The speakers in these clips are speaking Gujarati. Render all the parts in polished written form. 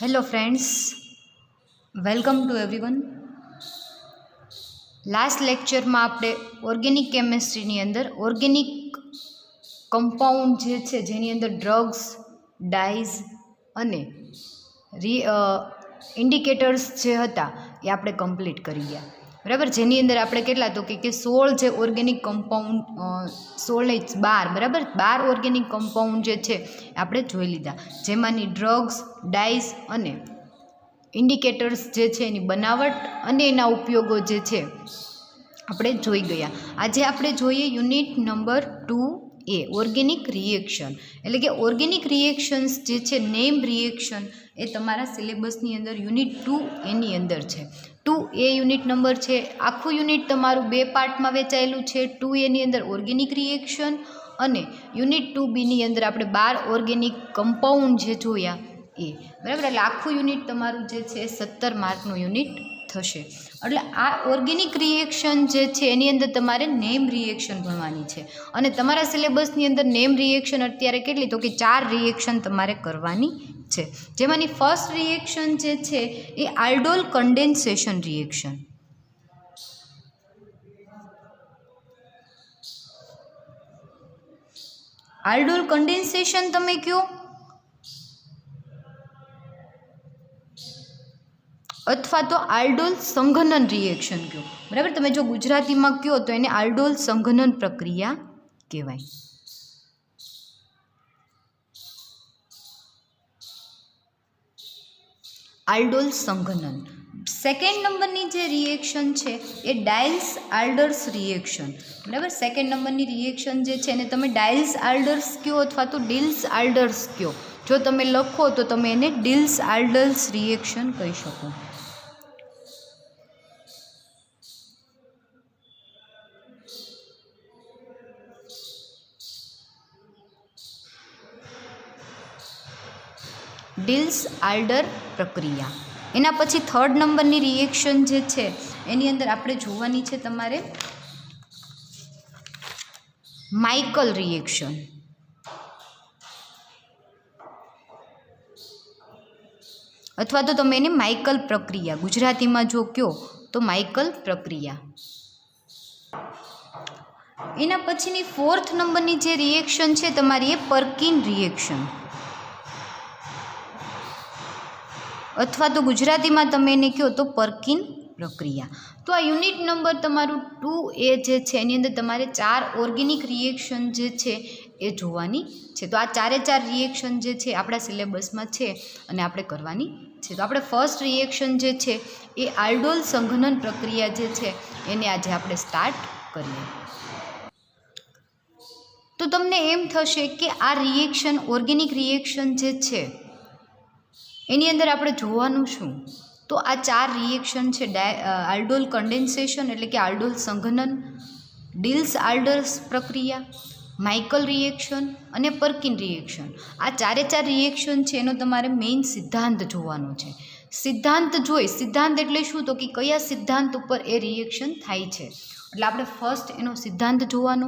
Hello friends, welcome to everyone. Last લેક્ચરમાં આપણે ઓર્ગેનિક કેમેસ્ટ્રીની અંદર ઓર્ગેનિક કમ્પાઉન્ડ જે છે જેની અંદર ડ્રગ્સ, ડાઈઝ અને ઇન્ડિકેટર્સ જે હતા એ આપણે કમ્પ્લીટ કરી ગયા. બરાબર. જેની અંદર આપણે કેટલા તો કે 16 જે ઓર્ગેનિક કમ્પાઉન્ડ 16 નહીં 12 બરાબર 12 ઓર્ગેનિક કમ્પાઉન્ડ જે છે આપણે જોઈ લીધા, જેમાંની ડ્રગ્સ, ડાઈઝ અને ઇન્ડિકેટર્સ જે છે એની બનાવટ અને એના ઉપયોગો જે છે આપણે જોઈ ગયા. આજે આપણે જોઈએ unit number 2A organic reaction. એટલે કે ઓર્ગેનિક રિએક્શન્સ જે છે નેમ રિએક્શન એ તમારા સિલેબસની અંદર યુનિટ 2A ની અંદર છે. 2A યુનિટ નંબર છે. આખું યુનિટ તમારું 2 પાર્ટમાં વહેંચાયેલું છે. 2A ની અંદર ઓર્ગેનિક રિએક્શન અને યુનિટ 2B ની અંદર આપણે 12 ઓર્ગેનિક કમ્પાઉન્ડ જે જોયા એ. બરાબર. એટલે આખું યુનિટ તમારું જે છે 17 માર્કનું યુનિટ થશે. એટલે આ ઓર્ગેનિક રિએક્શન જે છે એની અંદર તમારે નેમ રિએક્શન ભણવાની છે અને તમારા સિલેબસની અંદર નેમ રિએક્શન અત્યારે કેટલી તો કે 4 રિએક્શન તમારે કરવાની છે. જેમાંની ફર્સ્ટ રિએક્શન જે છે એ aldol condensation reaction. Aldol condensation તમે કયો અથવા તો આલ્ડોલ સંઘનન રિએક્શન કહો. બરાબર. તમે જો ગુજરાતીમાં કહો તો એને આલ્ડોલ સંઘનન પ્રક્રિયા કહેવાય. આલ્ડોલ સંઘનન. સેકન્ડ નંબરની જે રિએક્શન છે એ ડાયલ્સ આલ્ડર્સ રિએક્શન. બરાબર. સેકન્ડ નંબરની રિએક્શન જે છે એને તમે ડાયલ્સ આલ્ડર્સ કહો અથવા તો ડિલ્સ આલ્ડર્સ કહો. જો તમે લખો તો તમે એને ડિલ્સ આલ્ડર્સ રિએક્શન કહી શકો. ડિલ્સ આલ્ડર પ્રક્રિયા. એના પછી થર્ડ નંબરની રિએક્શન જે છે એની અંદર આપણે જોવાની છે તમારે માઇકલ રિએક્શન અથવા તો તમે એને માઇકલ પ્રક્રિયા ગુજરાતીમાં જો કહો તો માઇકલ પ્રક્રિયા. એના પછીની ફોર્થ નંબરની જે રિએક્શન છે તમારી એ પર્કિન રિએક્શન અથવા તો ગુજરાતીમાં તમે એને કહો તો પર્કિન પ્રક્રિયા. તો આ યુનિટ નંબર તમારું 2A જે છે એની અંદર તમારે 4 ઓર્ગેનિક રિએક્શન જે છે એ જોવાની છે. તો આ 4 રિએક્શન જે છે આપણા સિલેબસમાં છે અને આપણે કરવાની છે. તો આપણે ફર્સ્ટ રિએક્શન જે છે એ આલ્ડોલ સંઘનન પ્રક્રિયા જે છે એને આજે આપણે સ્ટાર્ટ કરીએ. તો તમને એમ થશે કે આ રિએક્શન ઓર્ગેનિક રિએક્શન જે છે એની અંદર આપણે જોવાનું શું? તો આ 4 રિએક્શન છે આલ્ડોલ કન્ડેન્સેશન એટલે કે આલ્ડોલ સંઘનન, ડિલ્સ આલ્ડર્સ પ્રક્રિયા, માઇકલ રિએક્શન અને પર્કિન રિએક્શન. આ 4 રિએક્શન છે એનો તમારે મેઇન સિદ્ધાંત જોવાનો છે. સિદ્ધાંત એટલે શું તો કે કયા સિદ્ધાંત ઉપર એ રિએક્શન થાય છે. એટલે આપણે ફર્સ્ટ એનો સિદ્ધાંત જોવાનો.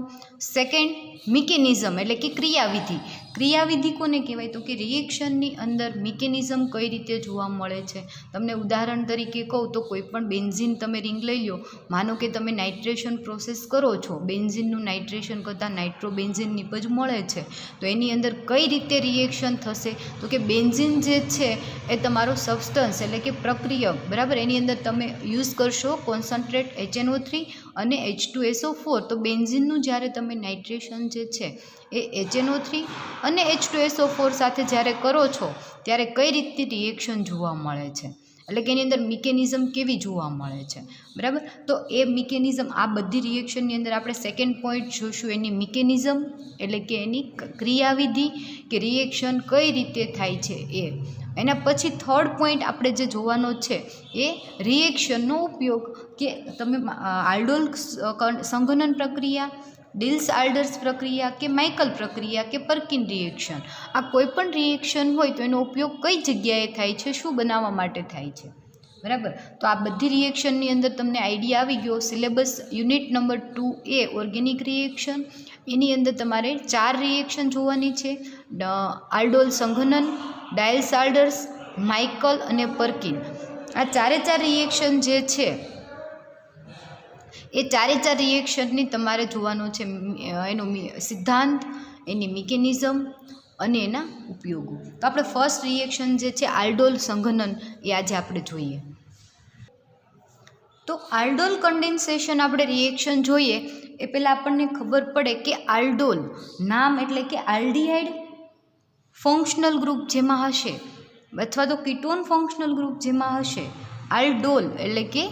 સેકન્ડ મિકેનિઝમ એટલે કે ક્રિયાવિધિ. ક્રિયાવિધિ કોને કહેવાય તો કે રિએક્શનની અંદર મિકેનિઝમ કઈ રીતે જોવા મળે છે. તમને ઉદાહરણ તરીકે કહું તો કોઈ પણ બેન્ઝીન તમે રિંગ લઈ લો. માનો કે તમે નાઇટ્રેશન પ્રોસેસ કરો છો, બેન્ઝીનનું નાઇટ્રેશન કરતાં નાઇટ્રોબેન્ઝીન નિપજ મળે છે. તો એની અંદર કઈ રીતે રિએક્શન થશે તો કે બેન્ઝીન જે છે એ તમારો સબસ્ટન્સ એટલે કે પ્રક્રિયક. બરાબર. એની અંદર તમે યુઝ કરશો કોન્સન્ટ્રેટ HNO3 અને H2SO4. તો બેન્ઝીનનું જ્યારે તમે નાઇટ્રેશન જે છે એ HNO3 અને H2SO4 સાથે જ્યારે કરો છો ત્યારે કઈ રીતે રિએક્શન જોવા મળે છે, એટલે કે એની અંદર મિકેનિઝમ કેવી જોવા મળે છે. બરાબર. તો એ મિકેનિઝમ આ બધી રિએક્શનની અંદર આપણે સેકન્ડ પોઈન્ટ જોઈશું એની મિકેનિઝમ એટલે કે એની ક્રિયાવિધિ કે રિએક્શન કઈ રીતે થાય છે એ. એના પછી થર્ડ પોઈન્ટ આપણે જે જોવાનો છે એ રિએક્શનનો ઉપયોગ કે તમે આલ્ડોલ સંઘનન પ્રક્રિયા, ડિલ્સ આલ્ડર્સ પ્રક્રિયા કે માઇકલ પ્રક્રિયા કે પર્કિન રિએક્શન, આ કોઈ પણ રિએક્શન હોય તો એનો ઉપયોગ કઈ જગ્યાએ થાય છે, શું બનાવવા માટે થાય છે. બરાબર. તો આ બધી રિએક્શનની અંદર તમને આઈડિયા આવી ગયો. Syllabus unit number 2A organic reaction, એની અંદર તમારે 4 રિએક્શન જોવાની છે. આલ્ડોલ સંઘનન, ડાયલ્સ-આલ્ડર્સ, માઇકલ અને પર્કિન. આ 4 રિએક્શન જે છે એ 4 રિએક્શનની તમારે જોવાનું છે એનો સિદ્ધાંત, એની મિકેનિઝમ અને એના ઉપયોગો. તો આપણે ફર્સ્ટ રિએક્શન જે છે આલ્ડોલ સંઘનન એ આજે આપણે જોઈએ. તો આલ્ડોલ કન્ડેન્સેશન આપણે રિએક્શન જોઈએ એ પહેલાં આપણને ખબર પડે કે આલ્ડોલ નામ એટલે કે આલ્ડીહાઇડ ફંક્શનલ ગ્રુપ જેમાં હશે અથવા તો કીટોન ફંક્શનલ ગ્રુપ જેમાં હશે, આલ્ડોલ એટલે કે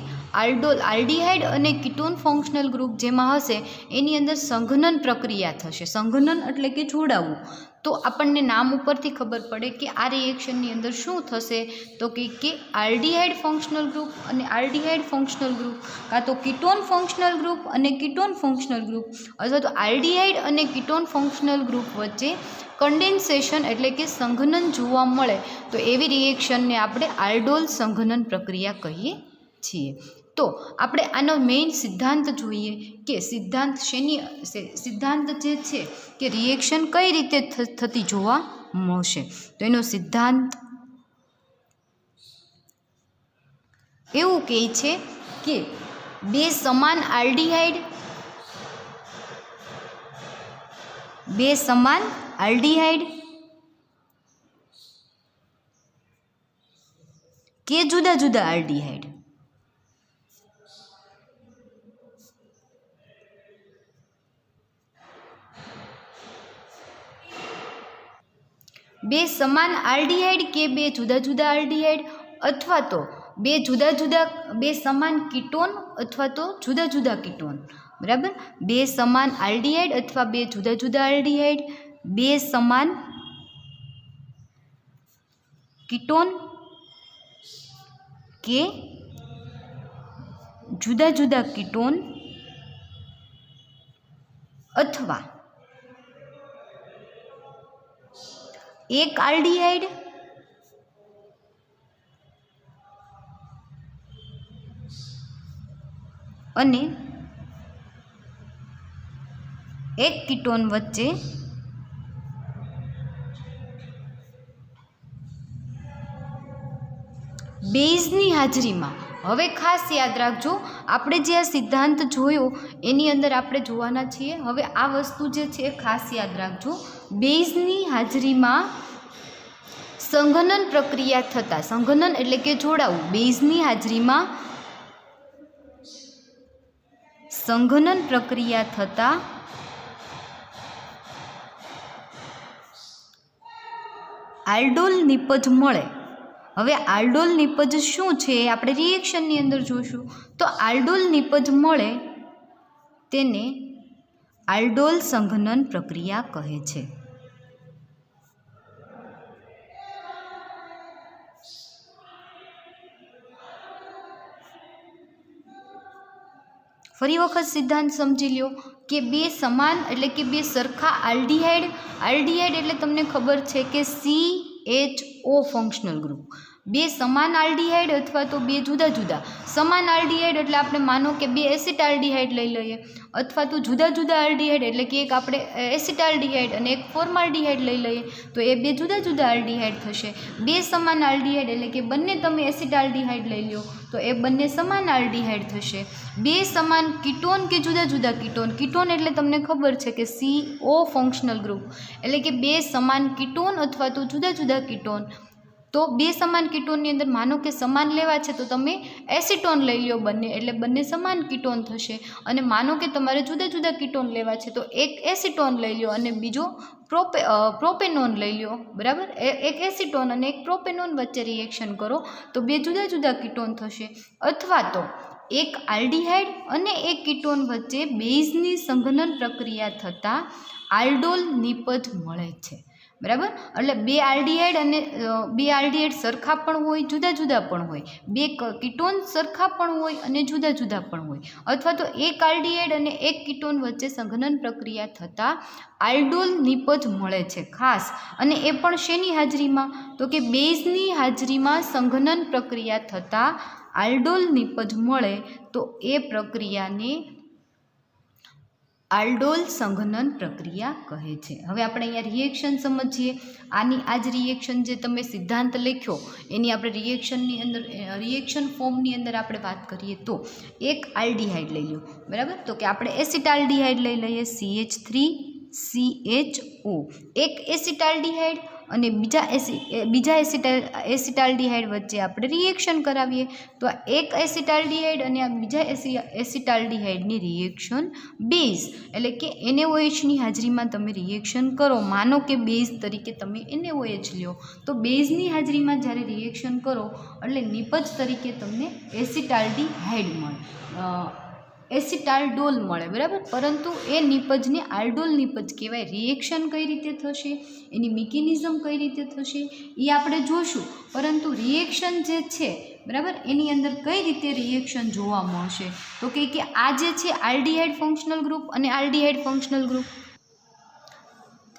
આલ્ડોલ આલ્ડીહાઇડ અને કીટોન ફંક્શનલ ગ્રુપ જેમાં હશે એની અંદર સંઘનન પ્રક્રિયા થશે. સંઘનન એટલે કે જોડાવું. તો આપણને નામ ઉપરથી ખબર પડે કે આ રિએક્શનની અંદર શું થશે, તો કે આલ્ડીહાઇડ ફંક્શનલ ગ્રુપ અને આલ્ડીહાઇડ ફંક્શનલ ગ્રુપ, કાં તો કીટોન ફંક્શનલ ગ્રુપ અને કીટોન ફંક્શનલ ગ્રુપ, અથવા તો આલ્ડીહાઇડ અને કીટોન ફંક્શનલ ગ્રુપ વચ્ચે કન્ડેન્સેશન એટલે કે સંઘનન જોવા મળે તો એવી રિએક્શનને આપણે આલ્ડોલ સંઘનન પ્રક્રિયા કહીએ છીએ. તો આપણે આનો મેઇન સિદ્ધાંત જોઈએ કે સિદ્ધાંત જે છે કે રિએક્શન કઈ રીતે થતી જોવા મળશે. તો એનો સિદ્ધાંત એવું કહે છે કે બે સમાન આલ્ડીહાઇડ કે જુદા જુદા આલ્ડીહાઇડ બે સમાન આલ્ડીહાઇડ કે બે જુદા જુદા આલ્ડીહાઇડ અથવા તો બે સમાન કીટોન અથવા તો જુદા જુદા કીટોન. બરાબર. બે સમાન આલ્ડીહાઇડ અથવા બે જુદા જુદા આલ્ડીહાઇડ, બે સમાન કીટોન કે જુદા જુદા કીટોન અથવા એક આલ્ડીહાઇડ અને એક કીટોન વચ્ચે બેઝની હાજરીમાં. હવે ખાસ યાદ રાખજો, આપણે જે આ સિદ્ધાંત જોયો એની અંદર આપણે જોવાના છીએ. હવે આ વસ્તુ જે છે ખાસ યાદ રાખજો, બેઝની હાજરીમાં સંઘનન પ્રક્રિયા થતાં, સંઘનન એટલે કે જોડાવું, બેઝની હાજરીમાં સંઘનન પ્રક્રિયા થતાં આલ્ડોલ નિપજ મળે. હવે આલ્ડોલ નિપજ શું છે આપણે રિએક્શનની અંદર જોઈશું. તો આલ્ડોલ નિપજ મળે તેને આલ્ડોલ સંઘનન પ્રક્રિયા કહે છે. ફરી વખત સિદ્ધાંત સમજી લ્યો કે બે સમાન એટલે કે બે સરખા આલ્ડીહાઇડ એટલે તમને ખબર છે કે CHO ફંક્શનલ ગ્રુપ. બે સમાન આલ્ડીહાઇડ અથવા તો બે જુદા જુદા સમાન આલ્ડીહાઇડ એટલે આપણે માનો કે બે એસિટાલ્ડીહાઇડ લઈ લઈએ, અથવા તો જુદા જુદા આલ્ડીહાઇડ એટલે કે એક આપણે એસિટાલ્ડીહાઇડ અને એક ફોર્માલ્ડીહાઇડ લઈ લઈએ તો એ બે જુદા જુદા આલ્ડીહાઇડ થશે. બે સમાન આલ્ડીહાઇડ એટલે કે બંને તમે એસિટાલ્ડીહાઇડ લઈ લો તો એ બંને સમાન આલ્ડીહાઇડ થશે. બે સમાન કીટોન કે જુદા જુદા કીટોન એટલે તમને ખબર છે કે CO ફંક્શનલ ગ્રુપ એટલે કે બે સમાન કીટોન અથવા તો જુદા જુદા કીટોન. તો બે સમાન કીટોનની અંદર માનો કે સમાન લેવા છે તો તમે એસિટોન લઈ લો બંને, એટલે બંને સમાન કીટોન થશે. અને માનો કે તમારે જુદા જુદા કીટોન લેવા છે તો એક એસિટોન લઈ લો અને બીજો પ્રોપેનોન લઈ લો. બરાબર. એક એસિટોન અને એક પ્રોપેનોન વચ્ચે રિએક્શન કરો તો બે જુદા જુદા કીટોન થશે. અથવા તો એક આલ્ડીહાઇડ અને એક કીટોન વચ્ચે બેઝની સંઘનન પ્રક્રિયા થતાં આલ્ડોલ નિપજ મળે છે. બરાબર. એટલે બે આલ્ડીહાઇડ સરખા પણ હોય, જુદા જુદા પણ હોય, બે કીટોન સરખા પણ હોય અને જુદા જુદા પણ હોય, અથવા તો એક આલ્ડીહાઇડ અને એક કીટોન વચ્ચે સંઘનન પ્રક્રિયા થતાં આલ્ડોલ નિપજ મળે છે ખાસ. અને એ પણ શેની હાજરીમાં? તો કે બેઝની હાજરીમાં સંઘનન પ્રક્રિયા થતાં આલ્ડોલ નિપજ મળે તો એ પ્રક્રિયાને આલ્ડોલ સંઘનન પ્રક્રિયા કહે છે. હવે આપણે અહીંયા રિએક્શન સમજીએ. આ જ રિએક્શન જે તમે સિદ્ધાંત લખ્યો એની આપણે રિએક્શન ફોર્મની અંદર આપણે વાત કરીએ તો એક આલ્ડીહાઇડ લઈ લો, બરાબર. તો કે આપણે એસિટાલ્ડીહાઇડ લઈ લઈએ, CH3CHO. એક એસિટાલ્ડીહાઇડ અને બીજા એસિટાલ્ડીહાઇડ વચ્ચે આપણે રિએક્શન કરાવીએ તો આ એક એસિટાલ્ડીહાઇડ અને આ બીજા એસિટાલ્ડીહાઇડની રિએક્શન બેઝ એટલે કે NaOHની હાજરીમાં તમે રિએક્શન કરો. માનો કે બેઝ તરીકે તમે NaOH લ્યો તો બેઝની હાજરીમાં જ્યારે રિએક્શન કરો એટલે નિપજ તરીકે તમને એસિટાલ્ડીહાઇડ મળે, એસિટાલ્ડોલ મળે, બરાબર. પરંતુ એ નિપજને આલ્ડોલ નિપજ કહેવાય. રિએક્શન કઈ રીતે થશે, એની મિકેનિઝમ કઈ રીતે થશે એ આપણે જોશું. પરંતુ રિએક્શન જે છે, બરાબર, એની અંદર કઈ રીતે રિએક્શન જોવા મળશે તો કે આ જે છે આલ્ડીહાઇડ ફંક્શનલ ગ્રુપ અને આલ્ડીહાઇડ ફંક્શનલ ગ્રુપ,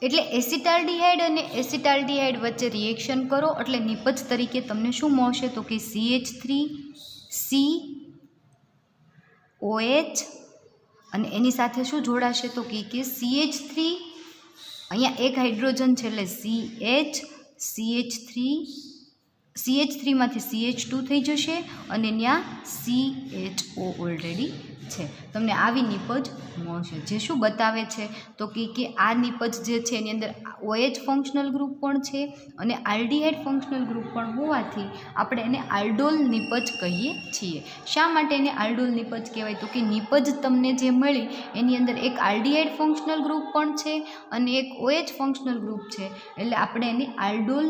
એટલે એસિટાલ્ડીહાઇડ અને એસિટાલ્ડીહાઇડ વચ્ચે રિએક્શન કરો એટલે નિપજ તરીકે તમને શું મળશે તો કે CH3COH અને એની સાથે શું જોડાશે તો કે CH3, અહીંયા એક હાઇડ્રોજન છે એટલે CH3માંથી CH2 થઈ જશે અને ત્યાં CHO ઓલરેડી છે. તમને આવી નિપજ મળશે જે શું બતાવે છે તો કે આ નિપજ જે છે એની અંદર OH ફંક્શનલ ગ્રુપ પણ છે અને આલ્ડીહાઇડ ફંક્શનલ ગ્રુપ પણ હોવાથી આપણે એને આલ્ડોલ નિપજ કહીએ છીએ. શા માટે એને આલ્ડોલ નિપજ કહેવાય તો કે નિપજ તમને જે મળી એની અંદર એક આલ્ડીહાઇડ ફંક્શનલ ગ્રુપ પણ છે અને એક OH ફંક્શનલ ગ્રુપ છે એટલે આપણે એને આલ્ડોલ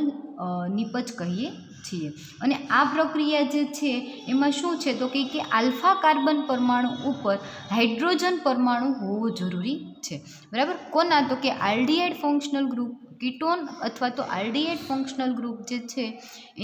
નિપજ કહીએ છીએ. અને આ પ્રક્રિયા જે છે એમાં શું છે તો કે આલ્ફા કાર્બન પરમાણુ ઉપર હાઇડ્રોજન પરમાણુ હોવો જરૂરી છે, બરાબર. કોના તો કે આલ્ડીહાઇડ ફંક્શનલ ગ્રુપ કીટોન અથવા તો આલ્ડીહાઇડ ફંક્શનલ ગ્રુપ જે છે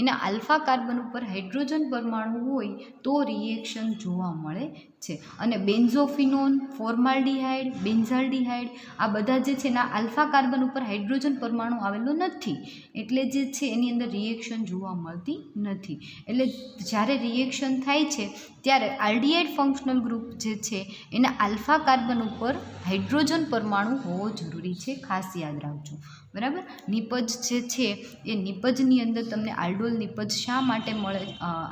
એના આલ્ફા કાર્બન ઉપર હાઇડ્રોજન પરમાણુ હોય તો રિએક્શન જોવા મળે છે. અને બેન્ઝોફિનોન, ફોર્માલ્ડીહાઇડ, બેન્ઝાલ્ડીહાઇડ આ બધા જે છે એના આલ્ફા કાર્બન ઉપર હાઇડ્રોજન પરમાણુ આવેલો નથી એટલે જે છે એની અંદર રિએક્શન જોવા મળતી નથી. એટલે જ્યારે રિએક્શન થાય છે ત્યારે આલ્ડીહાઇડ ફંક્શનલ ગ્રુપ જે છે એના આલ્ફા કાર્બન ઉપર હાઇડ્રોજન પરમાણુ હોવો જરૂરી છે, ખાસ યાદ રાખજો, બરાબર. નિપજ જે છે એ નિપજની અંદર તમને આલ્ડોલ નિપજ શા માટે મળે,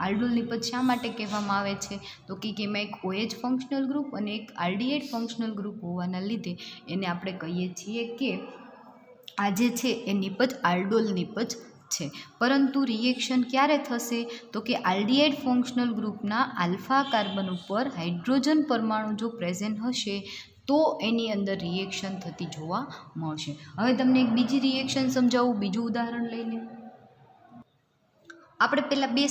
આલ્ડોલ નિપજ શા માટે કહેવામાં આવે છે તો કે એમાં એક OH ફંક્શનલ ગ્રુપ અને એક આલ્ડીહાઇડ ફંક્શનલ ગ્રુપ હોવાના લીધે એને આપણે કહીએ છીએ કે આ જે છે એ નિપજ આલ્ડોલ નિપજ છે. પરંતુ રિએક્શન ક્યારે થશે તો કે આલ્ડીહાઇડ ફંક્શનલ ગ્રુપના આલ્ફા કાર્બન ઉપર હાઇડ્રોજન પરમાણુ જો પ્રેઝન્ટ હશે તો એની અંદર રિએક્શન થતી જોવા મળશે. હવે તમને એક બીજી રિએક્શન સમજાવું, બીજું ઉદાહરણ લઈને. આપણે પહેલાં બે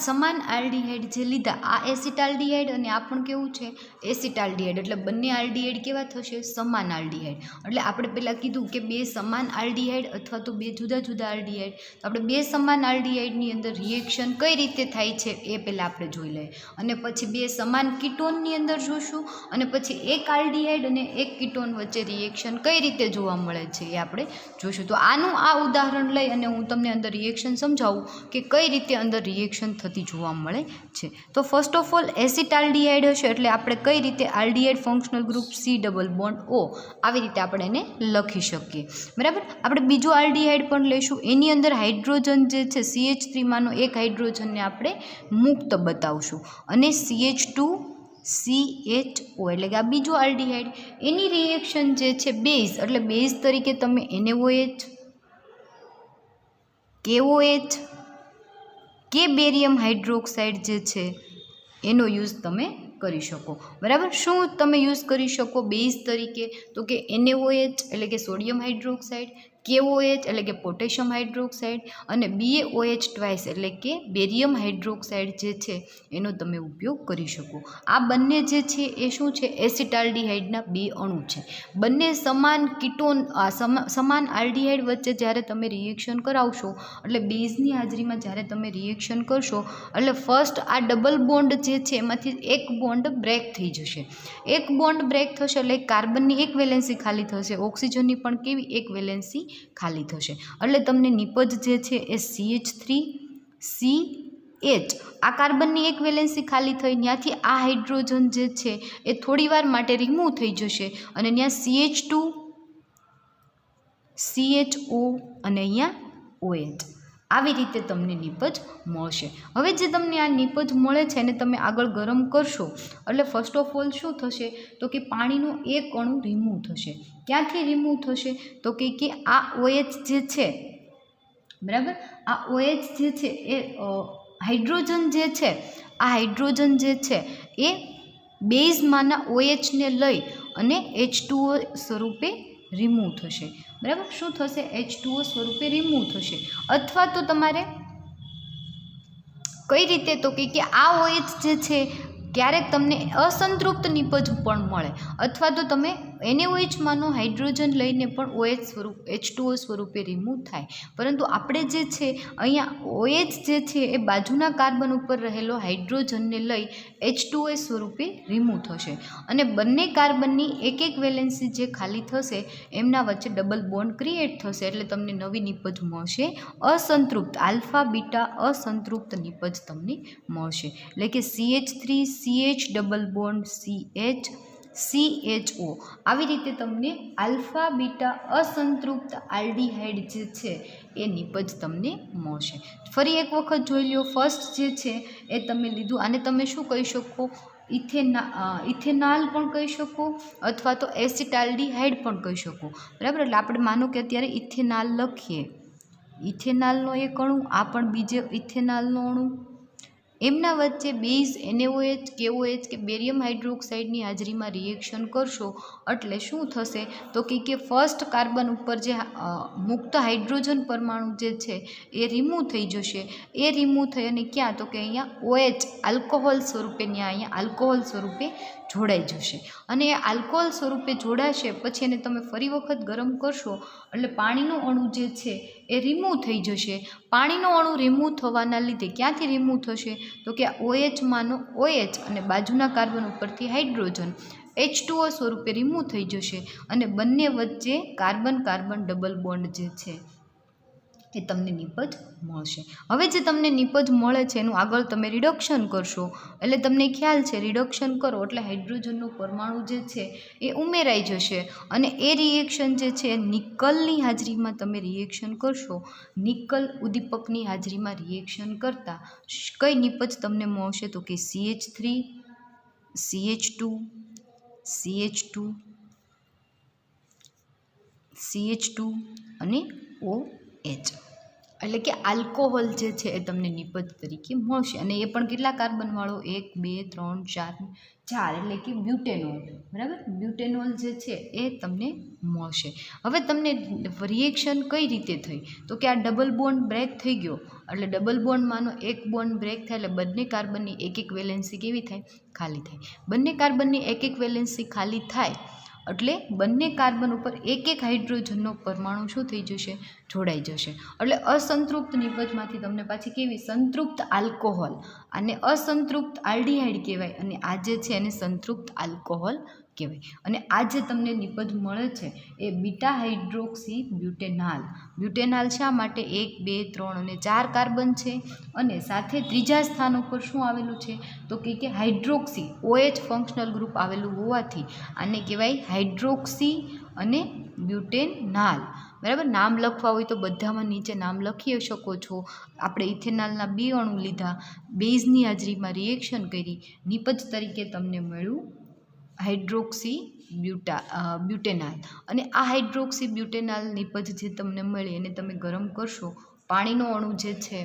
સમાન આલ્ડીહાઇડ જે લીધા, આ એસિટાલ્ડીહાઇડ અને આ પણ કેવું છે એસિટાલ્ડીહાઇડ, એટલે બંને આલ્ડીહાઇડ કેવા થશે સમાન આલ્ડીહાઇડ. એટલે આપણે પહેલાં કીધું કે બે સમાન આલ્ડીહાઇડ અથવા તો બે જુદા જુદા આલ્ડીહાઇડ, તો આપણે બે સમાન આલ્ડીહાઇડની અંદર રિએક્શન કઈ રીતે થાય છે એ પહેલાં આપણે જોઈ લઈએ અને પછી બે સમાન કીટોનની અંદર જોશું અને પછી એક આલ્ડીહાઇડ અને એક કીટોન વચ્ચે રિએક્શન કઈ રીતે જોવા મળે છે એ આપણે જોશું. તો આનું આ ઉદાહરણ લઈ અને હું તમને અંદર રિએક્શન સમજાવું કે કઈ રીતે અંદર રિએક્શન થતી જોવા મળે છે. તો ફર્સ્ટ ઓફ ઓલ એસિટાલ્ડીહાઇડ હશે એટલે આપણે કઈ રીતે aldehyde functional group C double bond O આવી રીતે આપણે એને લખી શકીએ, બરાબર. આપણે બીજું આલ્ડીહાઇડ પણ લઈશું, એની અંદર હાઇડ્રોજન જે છે CH3માંનો એક હાઇડ્રોજનને આપણે મુક્ત બતાવશું અને CH2CHO એટલે કે આ બીજું આલ્ડીહાઇડ, એની રિએક્શન જે છે બેઝ એટલે બેઝ તરીકે તમે NaOH, KOH કે બેરિયમ હાઇડ્રોક્સાઇડ જે છે એનો યુઝ તમે કરી શકો, બરાબર. શું તમે યુઝ કરી શકો બેઝ તરીકે તો કે NaOH એટલે કે સોડિયમ હાઇડ્રોક્સાઇડ, KOH એટલે કે પોટેશિયમ હાઇડ્રોક્સાઇડ અને BaOH ટ્વાઇસ એટલે કે બેરિયમ હાઇડ્રોક્સાઇડ જે છે એનો તમે ઉપયોગ કરી શકો. આ બંને જે છે એ શું છે, એસિટાલ્ડીહાઇડના બે અણુ છે. બંને સમાન સમાન આલ્ડીહાઇડ વચ્ચે જ્યારે તમે રિએક્શન કરાવશો એટલે બેઝની હાજરીમાં જ્યારે તમે રિએક્શન કરશો એટલે ફર્સ્ટ આ ડબલ બોન્ડ જે છે એમાંથી એક બોન્ડ બ્રેક થઈ જશે. એક બોન્ડ બ્રેક થશે એટલે કાર્બનની એક વેલેન્સી ખાલી થશે, ઓક્સિજનની પણ કેવી એક વેલેન્સી ખાલી થશે. એટલે તમને નિપજ જે છે એ CH3CH આ કાર્બનની એક વેલેન્સી ખાલી થઈ, ત્યાંથી આ હાઇડ્રોજન જે છે એ થોડી વાર માટે રિમૂવ થઈ જશે અને ત્યાં CH2 CHO અને અહીંયા OH આવી રીતે તમને નિપજ મળશે. હવે જે તમને આ નિપજ મળે છે એને તમે આગળ ગરમ કરશો એટલે ફર્સ્ટ ઓફ ઓલ શું થશે તો કે પાણીનો એક અણુ રિમૂવ થશે. ક્યાંથી રિમૂવ થશે તો કે આ OH જે છે, બરાબર, આ OH જે છે એ હાઇડ્રોજન જે છે, આ હાઇડ્રોજન જે છે એ બેઝમાંના OHને લઈ અને H2O સ્વરૂપે રિમૂવ થશે. બરાબર, શું થશે, H2O સ્વરૂપે રિમૂવ થશે. અથવા તો તમારે કઈ રીતે તો કે આ OH જે છે ક્યારેક તમને અસંતૃપ્ત નિપજ પણ મળે, અથવા તો તમે NaOH હાઇડ્રોજન લઈને પણ OH સ્વરૂપ H2O સ્વરૂપે રિમૂવ થાય. પરંતુ આપણે જે છે અહીંયા OH જે છે એ બાજુના કાર્બન ઉપર રહેલો હાઇડ્રોજનને લઈ H2O સ્વરૂપે રિમૂવ થશે અને બંને કાર્બનની એક એક વેલેન્સી જે ખાલી થશે એમના વચ્ચે ડબલ બોન્ડ ક્રિએટ થશે એટલે તમને નવી નિપજ મળશે, અસંતૃપ્ત આલ્ફા બીટા અસંતૃપ્ત નિપજ તમને મળશે. એટલે કે CH3CH ડબલ બોન્ડ CHO આવી રીતે તમને આલ્ફા બીટા અસંતૃપ્ત આલ્ડીહાઇડ જે છે એ નિપજ તમને મળશે. ફરી એક વખત જોઈ લો, ફર્સ્ટ જે છે એ તમે લીધું, આને તમે શું કહી શકો, ઇથેનાલ પણ કહી શકો અથવા તો એસિટાલ્ડીહાઇડ પણ કહી શકો. બરાબર, એટલે આપણે માનો કે અત્યારે ઇથેનાલ લખીએ, ઇથેનાલનો એક અણુ, આ પણ બીજો ઇથેનાલનો અણુ, એમના વચ્ચે બેઝ NaOH KOH કે બેરિયમ હાઇડ્રોક્સાઇડની હાજરીમાં રિએક્શન કરશો એટલે શું થશે તો કે ફર્સ્ટ કાર્બન ઉપર જે મુક્ત હાઇડ્રોજન પરમાણુ જે છે એ રિમૂવ થઈ જશે. એ રિમૂવ થઈ અને ક્યાં તો કે અહીંયા OH આલ્કોહોલ સ્વરૂપે અહીંયા આલ્કોહોલ સ્વરૂપે જોડાઈ જશે અને એ આલ્કોહોલ સ્વરૂપે જોડાશે પછી એને તમે ફરી વખત ગરમ કરશો એટલે પાણીનો અણુ જે છે એ રિમૂવ થઈ જશે. પાણીનો અણુ રિમૂવ થવાના લીધે ક્યાંથી રિમૂવ થશે તો કે OHમાંનો OH અને બાજુના કાર્બન ઉપરથી હાઇડ્રોજન H2O સ્વરૂપે રિમૂવ થઈ જશે અને બંને વચ્ચે કાર્બન કાર્બન ડબલ બોન્ડ જે છે એ તમને નિપજ મળશે. હવે જે તમને નિપજ મળે છે એનું આગળ તમે રિડક્શન કરશો એટલે તમને ખ્યાલ છે રિડક્શન કરો એટલે હાઇડ્રોજનનો પરમાણુ જે છે એ ઉમેરાઈ જશે અને એ રિએક્શન જે છે નિકલની હાજરીમાં તમે રિએક્શન કરશો. નિકલ ઉદ્દીપકની હાજરીમાં રિએક્શન કરતાં કઈ નિપજ તમને મળશે તો કે CH3 CH2 અને OH એટલે કે આલ્કોહોલ જે છે એ તમને નિપજ તરીકે મળશે અને એ પણ કેટલા કાર્બનવાળો 1 2 3 4 એટલે કે બ્યુટેનોલ. બરાબર, બ્યુટેનોલ જે છે એ તમને મળશે. હવે તમને રિએક્શન કઈ રીતે થઈ તો કે આ ડબલ બોન્ડ બ્રેક થઈ ગયો એટલે ડબલ બોન્ડમાંનો એક બોન્ડ બ્રેક થાય એટલે બંને કાર્બનની એક એક વેલેન્સી કેવી થાય, ખાલી થાય. બંને કાર્બનની એક એક વેલેન્સી ખાલી થાય એટલે બંને કાર્બન ઉપર એક એક હાઇડ્રોજનનો પરમાણુ શું થઈ જશે, જોડાઈ જશે. એટલે અસંતૃપ્ત નિપજમાંથી તમને પાછી કેવી સંતૃપ્ત આલ્કોહોલ, આને અસંતૃપ્ત આલ્ડીહાઇડ કહેવાય અને આ જે છે એને સંતૃપ્ત આલ્કોહોલ કહેવાય. અને આ જે તમને નિપજ મળે છે એ બીટા હાઇડ્રોક્સી બ્યુટેનાલ. બ્યુટેનાલ શા માટે 1 2 3 અને 4 કાર્બન છે અને સાથે ત્રીજા સ્થાન ઉપર શું આવેલું છે તો કે હાઇડ્રોક્સી OH ફંક્શનલ ગ્રુપ આવેલું હોવાથી આને કહેવાય હાઇડ્રોક્સી અને બ્યુટેનાલ. બરાબર, નામ લખવા હોય તો બધામાં નીચે નામ લખી શકો છો. આપણે ઇથેનાલના 2 અણુ લીધા, બેઝની હાજરીમાં રિએક્શન કરી, નિપજ તરીકે તમને મળ્યું હાઇડ્રોક્સી બ્યુટેનાલ અને આ હાઇડ્રોક્સી બ્યુટેનાલ નિપજ જે તમને મળે એને તમે ગરમ કરશો પાણીનો અણુ જે છે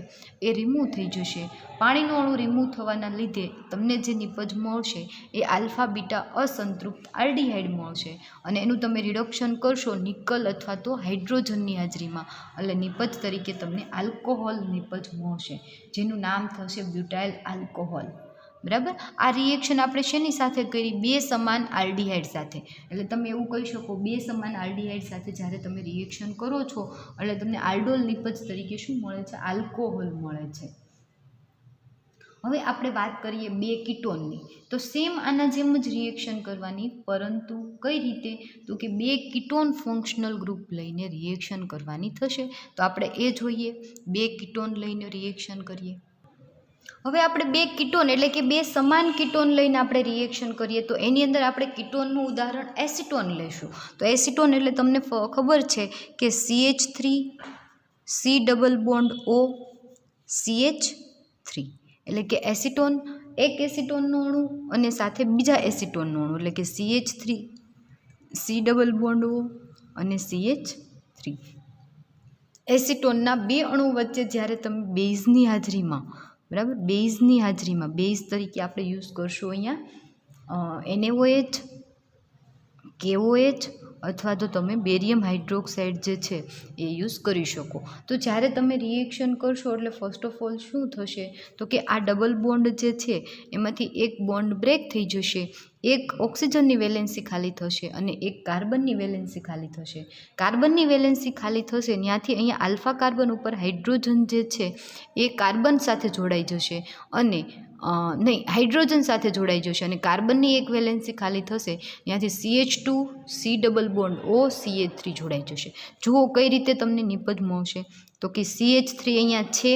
એ રિમૂવ થઈ જશે. પાણીનો અણુ રિમૂવ થવાના લીધે તમને જે નિપજ મળશે એ આલ્ફા બીટા અસંતૃપ્ત આલ્ડીહાઇડ મળશે અને એનું તમે રિડક્શન કરશો નિકલ અથવા તો હાઇડ્રોજનની હાજરીમાં એટલે નિપજ તરીકે તમને આલ્કોહોલ નિપજ મળશે જેનું નામ થશે બ્યુટાઇલ આલ્કોહોલ. બરાબર. આ રિએક્શન આપણે શેની સાથે કરી? બે સમાન આલ્ડીહાઇડ સાથે. એટલે તમે એવું કહી શકો બે સમાન આલ્ડીહાઇડ સાથે જ્યારે તમે રિએક્શન કરો છો એટલે તમને આલ્ડોલ નિપજ તરીકે શું મળે છે? આલ્કોહોલ મળે છે. હવે આપણે વાત કરીએ બે કીટોનની. તો સેમ આના જેમ જ રિએક્શન કરવાની, પરંતુ કઈ રીતે? તો કે બે કીટોન ફંક્શનલ ગ્રુપ લઈને રિએક્શન કરવાની થશે. તો આપણે એ જોઈએ. બે કીટોન લઈને રિએક્શન કરીએ. હવે આપણે બે કીટોન એટલે કે બે સમાન કીટોન લઈને આપણે રિએક્શન કરીએ તો એની અંદર આપણે કીટોનનું ઉદાહરણ એસિટોન લઈશું. તો એસિટોન એટલે તમને ખબર છે કે CH3 C double bond O CH3 એટલે કે એસિટોન, એક એસિટોનનો અણુ અને સાથે બીજા એસિટોનનો અણુ એટલે કે CH3 C double bond O અને CH3. એસિટોનના બે અણુ વચ્ચે જ્યારે તમે બેઝની હાજરીમાં, બરાબર, બેઝની હાજરીમાં, બેઝ તરીકે આપણે યુઝ કરશું અહીંયા NaOH, KOH અથવા તો તમે બેરિયમ હાઇડ્રોક્સાઇડ જે છે એ યુઝ કરી શકો. તો જ્યારે તમે રિએક્શન કરશો એટલે ફર્સ્ટ ઓફ ઓલ શું થશે? તો કે આ ડબલ બોન્ડ જે છે એમાંથી એક બોન્ડ બ્રેક થઈ જશે, એક ઓક્સિજનની વેલેન્સી ખાલી થશે અને એક કાર્બનની વેલેન્સી ખાલી થશે. કાર્બનની વેલેન્સી ખાલી થશે ત્યાંથી અહીંયા આલ્ફા કાર્બન ઉપર હાઇડ્રોજન જે છે એ કાર્બન સાથે જોડાઈ જશે અને હાઇડ્રોજન સાથે જોડાઈ જશે અને કાર્બનની એક વેલેન્સી ખાલી થશે ત્યાંથી CH2 C double bond O CH3 જોડાઈ જશે. જુઓ કઈ રીતે તમને નિપજ મળશે. તો કે CH3 અહીંયા છે,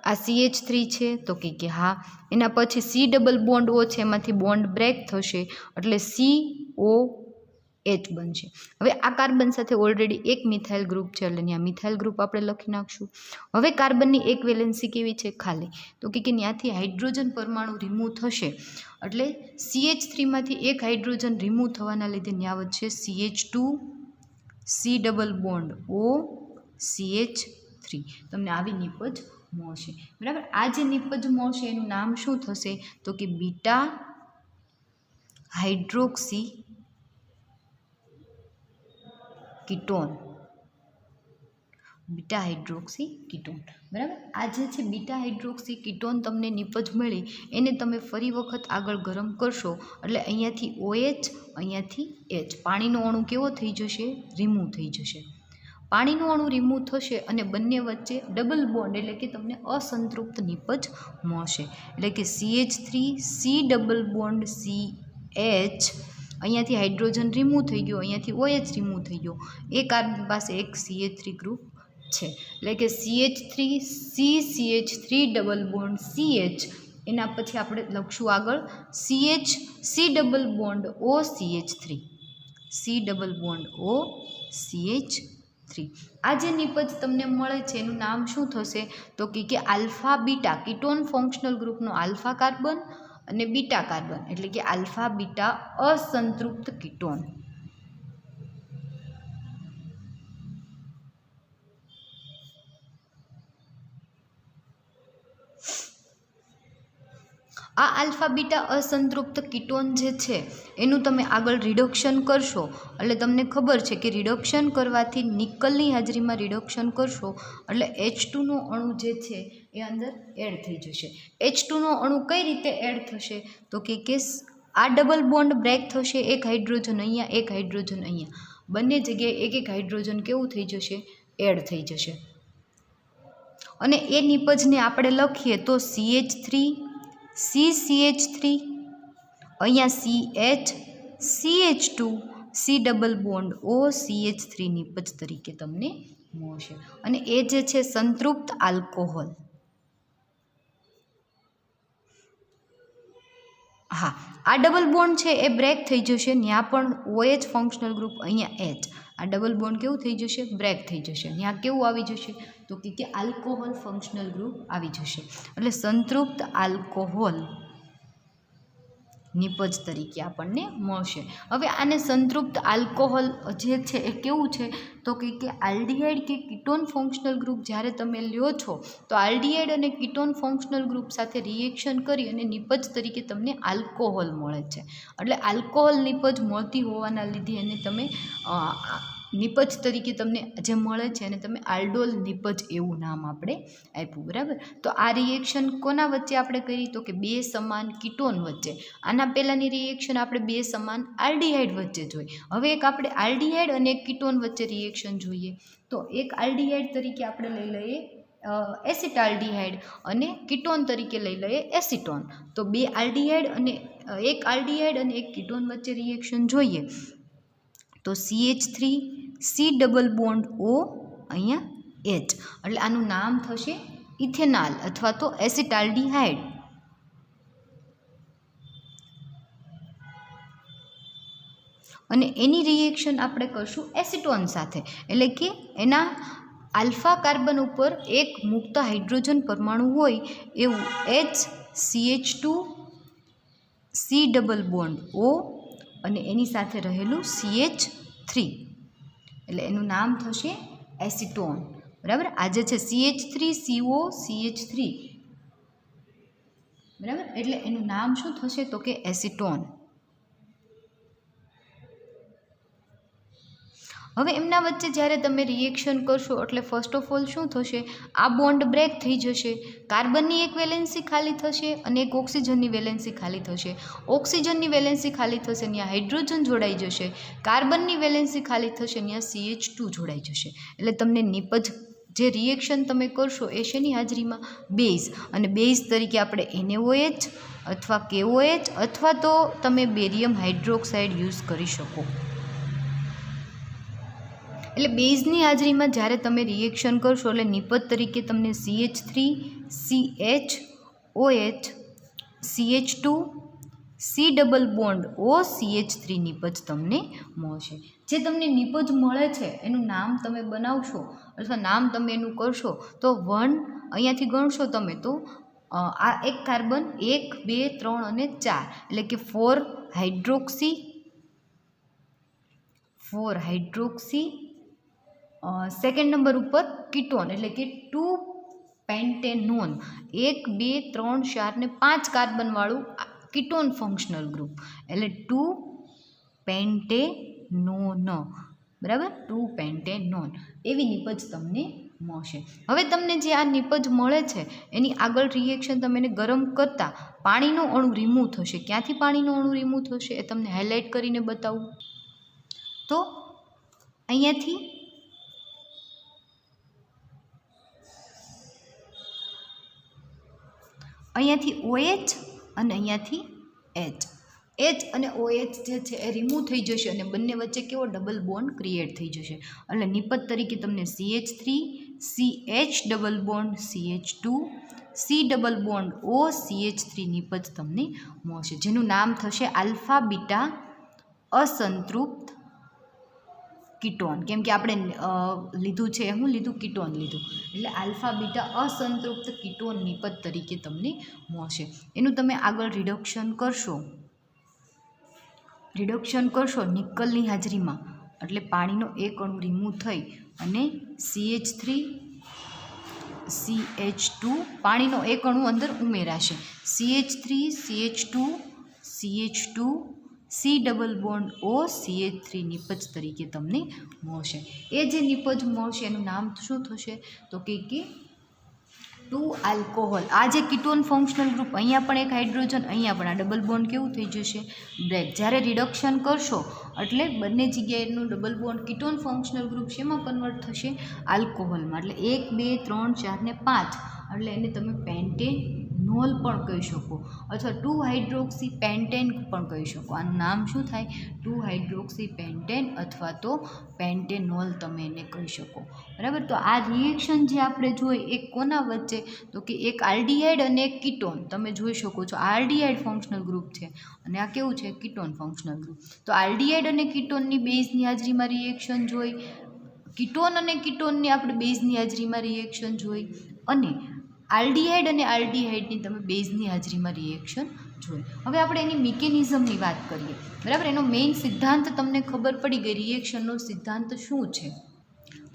આ CH3 છે તો કે હા. એના પછી C ડબલ બોન્ડ O છે એમાંથી બોન્ડ બ્રેક થશે એટલે COH બનશે. હવે આ કાર્બન સાથે ઓલરેડી એક મિથાઇલ ગ્રુપ છે એટલે ત્યાં મિથાઇલ ગ્રુપ આપણે લખી નાખશું. હવે કાર્બનની એક વેલેન્સી કેવી છે? ખાલી. તો કે ત્યાંથી હાઇડ્રોજન પરમાણુ રિમૂવ થશે એટલે CH3માંથી એક હાઇડ્રોજન રિમૂવ થવાના લીધે ત્યાં વધશે CH2 C double bond O CH3. તમને આવી નિપજ મળશે. બરાબર. આ જે નિપજ મળશે એનું નામ શું થશે? તો કે beta hydroxy ketone. Beta hydroxy ketone. બરાબર. આ જે છે બીટા હાઇડ્રોક્સી કીટોન તમને નિપજ મળી એને તમે ફરી વખત આગળ ગરમ કરશો એટલે અહીંયાથી OH, અહીંયાથી H, પાણીનો અણુ કેવો થઈ જશે? રિમૂવ થઈ જશે. પાણીનો અણુ રિમૂવ થશે અને બંને વચ્ચે ડબલ બોન્ડ એટલે કે તમને અસંતૃપ્ત નિપજ મળશે એટલે કે CH3 C double bond CH, અહીંયાથી હાઇડ્રોજન રિમૂવ થઈ ગયો, અહીંયાથી OH રિમૂવ થઈ ગયો, એ કાર્બન પાસે એક CH3 ગ્રુપ છે એટલે કે CH3 CH3 double bond CH. એના પછી આપણે લખશું આગળ CH C double bond O CH3 C double bond O CH3. આ જે નિપજ તમને મળે છે એનું નામ શું થશે? તો કે આલ્ફા બીટા કીટોન ફંક્શનલ ગ્રુપનો આલ્ફા કાર્બન અને બીટા કાર્બન એટલે કે આલ્ફા બીટા અસંતૃપ્ત કીટોન. આ આલ્ફા બીટા અસંતૃપ્ત કીટોન જે છે એનું તમે આગળ રિડક્શન કરશો એટલે તમને ખબર છે કે રિડક્શન કરવાથી નિકલની હાજરીમાં રિડક્શન કરશો એટલે H2નો અણુ જે છે એ અંદર એડ થઈ જશે. H2નો અણુ કઈ રીતે એડ થશે? તો કે આ ડબલ બોન્ડ બ્રેક થશે, એક હાઇડ્રોજન અહીંયા, એક હાઇડ્રોજન અહીંયા, બંને જગ્યાએ એક એક હાઇડ્રોજન કેવું થઈ જશે? એડ થઈ જશે. અને એ નિપજને આપણે લખીએ તો CH3 CH3, અહીંયા CH2 C double bond O CH3 નિપજ તરીકે તમને મળશે. અને એ જે છે સંતૃપ્ત આલ્કોહોલ. હા, આ ડબલ બોન્ડ છે એ બ્રેક થઈ જશે, ત્યાં પણ OH ફંક્શનલ ગ્રુપ, અહીંયા H. આ ડબલ બોન્ડ કેવું થઈ જશે? બ્રેક થઈ જશે. ત્યાં કેવું આવી જશે? તો કે આલ્કોહોલ ફંક્શનલ ગ્રુપ આવી જશે. એટલે સંતૃપ્ત આલ્કોહોલ નિપજ તરીકે આપણને મળશે. હવે આને સંતૃપ્ત આલ્કોહોલ જે છે એ કેવું છે તો કે આલ્ડીહાઇડ કે કીટોન ફંક્શનલ ગ્રુપ જ્યારે તમે લ્યો છો તો આલ્ડીહાઇડ અને કીટોન ફંક્શનલ ગ્રુપ સાથે રિએક્શન કરી અને નિપજ તરીકે તમને આલ્કોહોલ મળે છે. એટલે આલ્કોહોલ નિપજ મળતી હોવાના લીધે એને તમે નિપજ તરીકે તમને જે મળે છે અને તમે આલ્ડોલ નિપજ એવું નામ આપણે આપ્યું. બરાબર. તો આ રિએક્શન કોના વચ્ચે આપણે કરી તો કે બે સમાન કીટોન વચ્ચે. આના પહેલાંની રિએક્શન આપણે બે સમાન આલ્ડીહાઇડ વચ્ચે જોઈ. હવે એક આપણે આલ્ડીહાઇડ અને એક કીટોન વચ્ચે રિએક્શન જોઈએ. તો એક આલ્ડીહાઇડ તરીકે આપણે લઈ લઈએ એસિટાલ્ડીહાઇડ અને કીટોન તરીકે લઈ લઈએ એસિટોન. તો બે આલ્ડીહાઇડ અને એક કીટોન વચ્ચે રિએક્શન જોઈએ તો CH3 C double bond O અહીંયા H, એટલે આનું નામ થશે ઇથેનોલ અથવા તો એસિટાલ્ડીહાઇડ. અને એની રિએક્શન આપણે કરશું એસિટોન સાથે, એટલે કે એના આલ્ફા કાર્બન ઉપર એક મુક્ત હાઇડ્રોજન પરમાણુ હોય એવું HCH2 C double bond O અને એની સાથે રહેલું CH3, એટલે એનું નામ થશે એસિટોન. બરાબર. આ જે છે CH3CO CH3, બરાબર, એટલે એનું નામ શું થશે તો કે એસિટોન. હવે એમના વચ્ચે જ્યારે તમે રિએક્શન કરશો એટલે ફર્સ્ટ ઓફ ઓલ શું થશે, આ બોન્ડ બ્રેક થઈ જશે, કાર્બનની એક વેલેન્સી ખાલી થશે અને એક ઓક્સિજનની વેલેન્સી ખાલી થશે. ઓક્સિજનની વેલેન્સી ખાલી થશે ત્યાં હાઇડ્રોજન જોડાઈ જશે, કાર્બનની વેલેન્સી ખાલી થશે ત્યાં CH2 જોડાઈ જશે. એટલે તમને નિપજ જે રિએક્શન તમે કરશો એ શેની હાજરીમાં બેઝ, અને બેઝ તરીકે આપણે NaOH અથવા KOH અથવા તો તમે બેરિયમ હાઇડ્રોક્સાઇડ યુઝ કરી શકો. એટલે બેઝની હાજરીમાં જ્યારે તમે રિએક્શન કરશો એટલે નિપજ તરીકે તમને CH3 CHOH CH2 C double bond O CH3 નિપજ તમને મળશે. જે તમને નિપજ મળે છે એનું નામ તમે બનાવશો અથવા નામ તમે એનું કરશો તો 1 અહીંયાથી ગણશો તમે તો આ એક કાર્બન 1 2 3 અને 4, એટલે કે 4 હાઇડ્રોક્સી સેકન્ડ નંબર ઉપર કીટોન, એટલે કે 2 પેન્ટેનોન, 1 2 3 4 ને 5 કાર્બનવાળું કીટોન ફંક્શનલ ગ્રુપ, એટલે 2 પેન્ટેનોન. બરાબર. 2 પેન્ટેનોન એવી નિપજ તમને મળશે. હવે તમને જે આ નિપજ મળે છે એની આગળ રિએક્શન તમે એને ગરમ કરતાં પાણીનો અણુ રિમૂવ થશે. ક્યાંથી પાણીનો અણુ રિમૂવ થશે એ તમને હાઇલાઇટ કરીને બતાવું. તો અહીંયાથી OH અને અહીંયાથી H અને OH જે છે એ રિમૂવ થઈ જશે અને બંને વચ્ચે કેવો ડબલ બોન્ડ ક્રિએટ થઈ જશે. એટલે નિપજ તરીકે તમને CH3 CH double bond CH2 C double bond O CH3 નિપજ તમને મળશે, જેનું નામ થશે આલ્ફા બીટા અસંતૃપ્ત કીટોન. કેમ કે આપણે લીધું છે હું લીધું કીટોન લીધું, એટલે આલ્ફા બીટા અસંતૃપ્ત કીટોન નિપજ તરીકે તમને મળશે. એનું તમે આગળ રિડક્શન કરશો નિકલની હાજરીમાં, એટલે પાણીનો એક અણુ રિમૂવ થઈ અને CH3 CH2 પાણીનો એક અણુ અંદર ઉમેરાશે, CH3 CH2 C double bond O CH3 નિપજ તરીકે તમને મળશે. એ જે નિપજ મળશે એનું નામ શું થશે તો કે 2 આલ્કોહોલ. આ જે કીટોન ફંક્શનલ ગ્રુપ અહીંયા પણ એક હાઇડ્રોજન, અહીંયા પણ આ ડબલ બોન્ડ કેવું થઈ જશે બ્રેક. જ્યારે રિડક્શન કરશો એટલે બંને જગ્યાએનું double bond ketone functional group શેમાં કન્વર્ટ થશે આલ્કોહોલમાં. એટલે 1 2 3 4 ને 5, એટલે એને તમે પેન્ટેનોલ પણ કહી શકો અથવા 2 હાઇડ્રોક્સી પેન્ટેન પણ કહી શકો. આનું નામ શું થાય 2 હાઇડ્રોક્સી પેન્ટેન અથવા તો પેન્ટેનોલ તમે એને કહી શકો. બરાબર. તો આ રિએક્શન જે આપણે જોઈ એ કોના વચ્ચે તો કે એક આલ્ડીહાઇડ અને એક કીટોન તમે જોઈ શકો છો. આલ્ડીહાઇડ ફંક્શનલ ગ્રુપ છે અને આ કેવું છે કીટોન ફંક્શનલ ગ્રુપ. તો આલ્ડીહાઇડ અને કીટોનની બેઝની હાજરીમાં રિએક્શન જોઈ, કીટોન અને કીટોનની આપણે બેઝની હાજરીમાં રિએક્શન જોઈ, અને આલ્ડીહાઇડ અને આલ્ડીહાઇડની તમે બેઝની હાજરીમાં રિએક્શન જોઈએ. હવે આપણે એની મિકેનિઝમની વાત કરીએ, બરાબર. એનો મેઇન સિદ્ધાંત તમને ખબર પડી ગઈ. રિએક્શનનો સિદ્ધાંત શું છે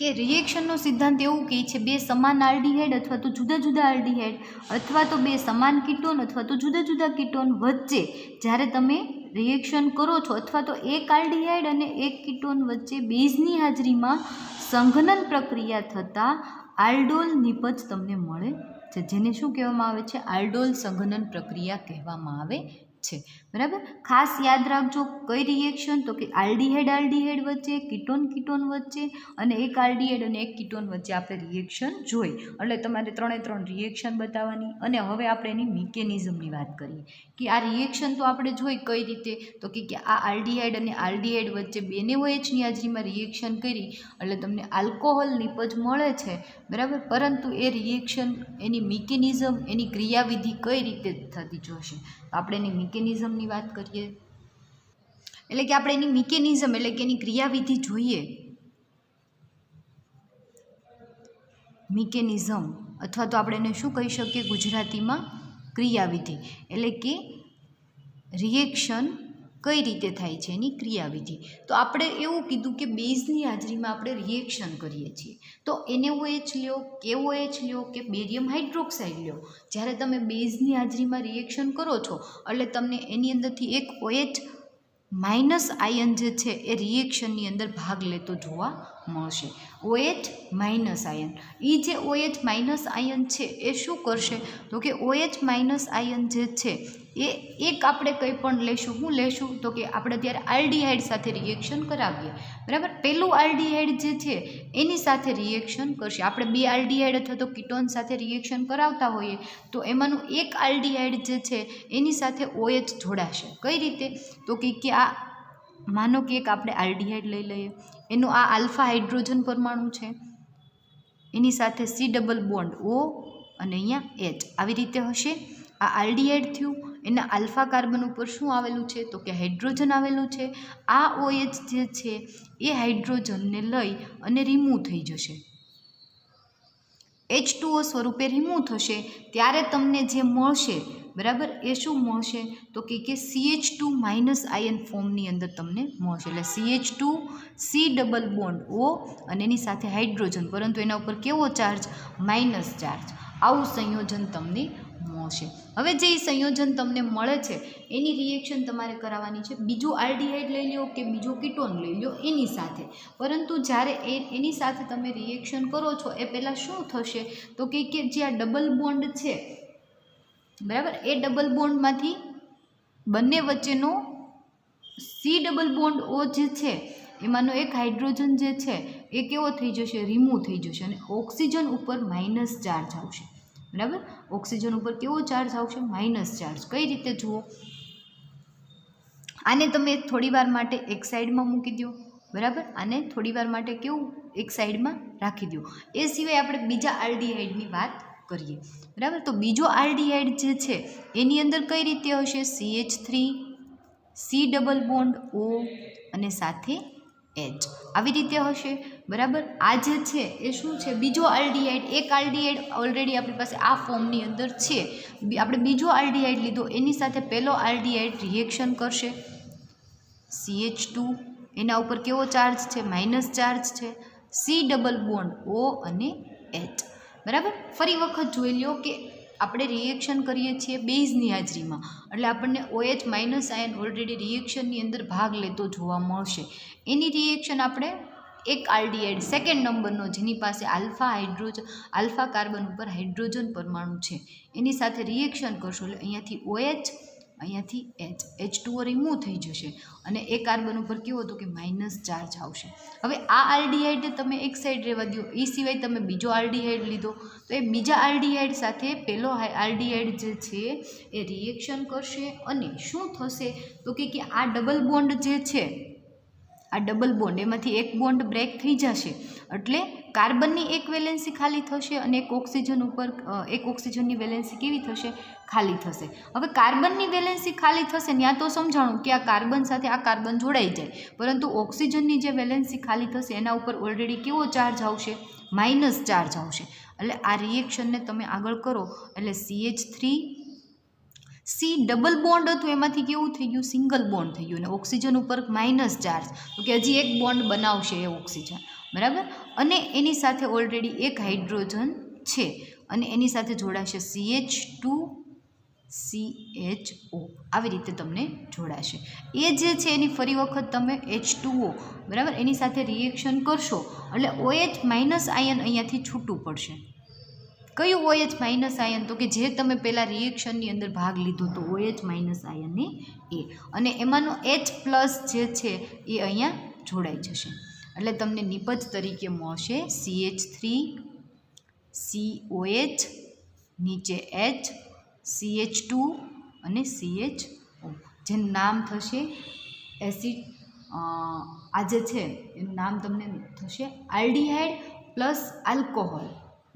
કે રિએક્શનનો સિદ્ધાંત એવું કહે છે બે સમાન આલ્ડીહાઇડ અથવા તો જુદા જુદા આલ્ડીહાઇડ અથવા તો બે સમાન કીટોન અથવા તો જુદા જુદા કીટોન વચ્ચે જ્યારે તમે રિએક્શન કરો છો અથવા તો એક આલ્ડીહાઇડ અને એક કીટોન વચ્ચે બેઝની હાજરીમાં સંઘનન પ્રક્રિયા થતાં આલ્ડોલ નિપજ તમને મળે છે, જેને શું કહેવામાં આવે છે? આલ્ડોલ સંઘનન પ્રક્રિયા કહેવામાં આવે છે, બરાબર. ખાસ યાદ રાખજો કઈ રિએક્શન, તો કે આલ્ડીહાઇડ વચ્ચે, કીટોન વચ્ચે અને એક આલ્ડીહાઇડ અને એક કીટોન વચ્ચે આપણે રિએક્શન જોઈ. એટલે તમારે 3 રિએક્શન બતાવવાની. અને હવે આપણે એની મિકેનિઝમની વાત કરીએ કે આ રિએક્શન તો આપણે જોઈ કઈ રીતે, તો કે આ આલ્ડીહાઇડ અને આલ્ડીહાઇડ વચ્ચે બેને OHની હાજરીમાં રિએક્શન કરી એટલે તમને આલ્કોહોલ નિપજ મળે છે, બરાબર. પરંતુ એ રિએક્શન, એની મિકેનિઝમ, એની ક્રિયાવિધિ કઈ રીતે થતી જોશે, આપણે એની મિકેનિઝમની વાત કરીએ. એટલે કે આપણે એની મિકેનિઝમ એટલે કે એની ક્રિયાવિધિ જોઈએ. મિકેનિઝમ અથવા તો આપણે એને શું કહી શકીએ ગુજરાતીમાં? ક્રિયાવિધિ. એટલે કે રિએક્શન કઈ રીતે થાય છે એની ક્રિયાવિધિ. તો આપણે એવું કીધું કે બેઝની હાજરીમાં આપણે રિએક્શન કરીએ છીએ. તો NaOH લ્યો, KOH લ્યો કે બેરિયમ હાઇડ્રોક્સાઇડ લ્યો, જ્યારે તમે બેઝની હાજરીમાં રિએક્શન કરો છો એટલે તમને એની અંદરથી એક OH માઇનસ આયન જે છે એ રિએક્શનની અંદર ભાગ લેતો જોવા મળશે. OH માઇનસ આયન, એ જે OH માઇનસ આયન છે એ શું કરશે, તો કે OH માઇનસ આયન જે છે એ એક આપણે કંઈ પણ લેશું. શું લેશું, તો કે આપણે ત્યારે આલ્ડીહાઇડ સાથે રિએક્શન કરાવીએ, બરાબર. પેલું આલ્ડીહાઇડ જે છે એની સાથે રિએક્શન કરશે. આપણે બે આલ્ડીહાઇડ અથવા તો કીટોન સાથે રિએક્શન કરાવતા હોઈએ તો એમાંનું એક આલ્ડીહાઇડ જે છે એની સાથે OH જોડાશે. કઈ રીતે, તો કે આ માનો કે એક આપણે આલ્ડીહાઇડ લઈ લઈએ, એનું આ આલ્ફા હાઇડ્રોજન પરમાણુ છે, એની સાથે C ડબલ બોન્ડ O અને અહીંયા H આવી રીતે હશે. આ આલ્ડીહાઇડ થયું, એના આલ્ફા કાર્બન ઉપર શું આવેલું છે, તો કે હાઇડ્રોજન આવેલું છે. આ OH જે છે એ હાઇડ્રોજનને લઈ અને રિમૂવ થઈ જશે, H2O સ્વરૂપે રિમૂવ થશે. ત્યારે તમને જે મળશે, બરાબર, એ શું મળશે, તો કે CH2 માઇનસ આયન ફોર્મની અંદર તમને મળશે. એટલે CH2 C double bond O અને એની સાથે હાઇડ્રોજન, પરંતુ એના ઉપર કેવો ચાર્જ? Minus charge. આવું સંયોજન તમને મળશે. હવે જે સંયોજન તમને મળે છે એની રિએક્શન તમારે કરાવવાની છે. બીજું આલ્ડીહાઇડ લઈ લો કે બીજો કીટોન લઈ લો એની સાથે, પરંતુ જ્યારે એની સાથે તમે રિએક્શન કરો છો એ પહેલાં શું થશે, તો કે જે આ ડબલ બોન્ડ છે, બરાબર, એ ડબલ બોન્ડમાંથી બંને વચ્ચેનો C ડબલ બોન્ડ O જે છે એમાંનો એક હાઇડ્રોજન જે છે એ કેવો થઈ જશે? રિમૂવ થઈ જશે અને ઓક્સિજન ઉપર માઇનસ ચાર્જ આવશે, બરાબર. ઓક્સિજન ઉપર કેવો ચાર્જ આવશે? Minus charge. કઈ રીતે જુઓ, આને તમે થોડી વાર માટે એક સાઈડમાં મૂકી દો, બરાબર. આને થોડી વાર માટે કેવું એક સાઈડમાં રાખી દો. એ સિવાય આપણે બીજા આલ્ડીહાઇડની વાત કરીએ, બરાબર. તો બીજો આલ્ડીહાઇડ જે છે એની અંદર કઈ રીતે હશે? CH3 C double bond O અને સાથે H આવી રીતે હશે, બરાબર. આ જે છે એ શું છે? બીજો આલ્ડીહાઇડ. એક આલ્ડીહાઇડ ઓલરેડી આપણી પાસે આ ફોર્મની અંદર છે, આપણે બીજો આલ્ડીહાઇડ લીધો, એની સાથે પહેલો આલ્ડીહાઇડ રિએક્શન કરશે. CH2 એના ઉપર કેવો ચાર્જ છે? માઇનસ ચાર્જ છે. C ડબલ બોન્ડ O અને H, બરાબર. ફરી વખત જોઈ લો કે આપણે રિએક્શન કરીએ છીએ બેઝની હાજરીમાં એટલે આપણને OH માઇનસ આયન ઓલરેડી રિએક્શનની અંદર ભાગ લેતો જોવા મળશે. એની રિએક્શન આપણે એક આલ્ડીહાઇડ સેકન્ડ નંબરનો, જેની પાસે આલ્ફા કાર્બન ઉપર હાઇડ્રોજન પરમાણુ છે, એની સાથે રિએક્શન કરશો એટલે અહીંયાથી OH, અહીંયાથી H2O રિમૂવ થઈ જશે અને એ કાર્બન ઉપર કેવો હતો કે માઇનસ ચાર્જ આવશે. હવે આ આલ્ડીહાઇડ તમે એક સાઈડ રહેવા દો, એ સિવાય તમે બીજો આલ્ડીહાઇડ લીધો તો એ બીજા આલ્ડીહાઇડ સાથે પેલો આલ્ડીહાઇડ જે છે એ રિએક્શન કરશે અને શું થશે તો કે આ ડબલ બોન્ડ જે છે, આ ડબલ બોન્ડ એમાંથી એક બોન્ડ બ્રેક થઈ જશે એટલે કાર્બનની એક વેલેન્સી ખાલી થશે અને એક ઓક્સિજનની વેલેન્સી કેવી થશે? ખાલી થશે. હવે કાર્બનની વેલેન્સી ખાલી થશે ત્યાં તો સમજાણું કે આ કાર્બન સાથે આ કાર્બન જોડાઈ જાય, પરંતુ ઓક્સિજનની જે વેલેન્સી ખાલી થશે એના ઉપર ઓલરેડી કેવો ચાર્જ આવશે? માઇનસ ચાર્જ આવશે. એટલે આ રિએક્શનને તમે આગળ કરો એટલે CH3 સી ડબલ બોન્ડ હતું એમાંથી કેવું થઈ ગયું, સિંગલ બોન્ડ થઈ ગયું, અને ઓક્સિજન ઉપર માઇનસ ચાર્જ, તો કે હજી એક બોન્ડ બનાવશે એ ઓક્સિજન, બરાબર. અને એની સાથે ઓલરેડી એક હાઇડ્રોજન છે અને એની સાથે જોડાશે CH2 CHO, આવી રીતે તમને જોડાશે. એ જે છે એની ફરી વખત તમે H2O, બરાબર, એની સાથે રિએક્શન કરશો એટલે OH માઇનસ આયન અહીંયાથી છૂટું પડશે. કયું OH માઇનસ આયન, તો કે જે તમે પહેલાં રિએક્શનની અંદર ભાગ લીધો તો OH માઇનસ આયનની એ, અને એમાંનો H પ્લસ જે છે એ અહીંયા જોડાઈ જશે એટલે તમને નિપજ તરીકે મળશે CH3 COH, નીચે H, CH2 અને CHO, જેનું નામ થશે એસિડ, આ જે છે એનું નામ તમને થશે આલ્ડીહાઇડ પ્લસ આલ્કોહોલ,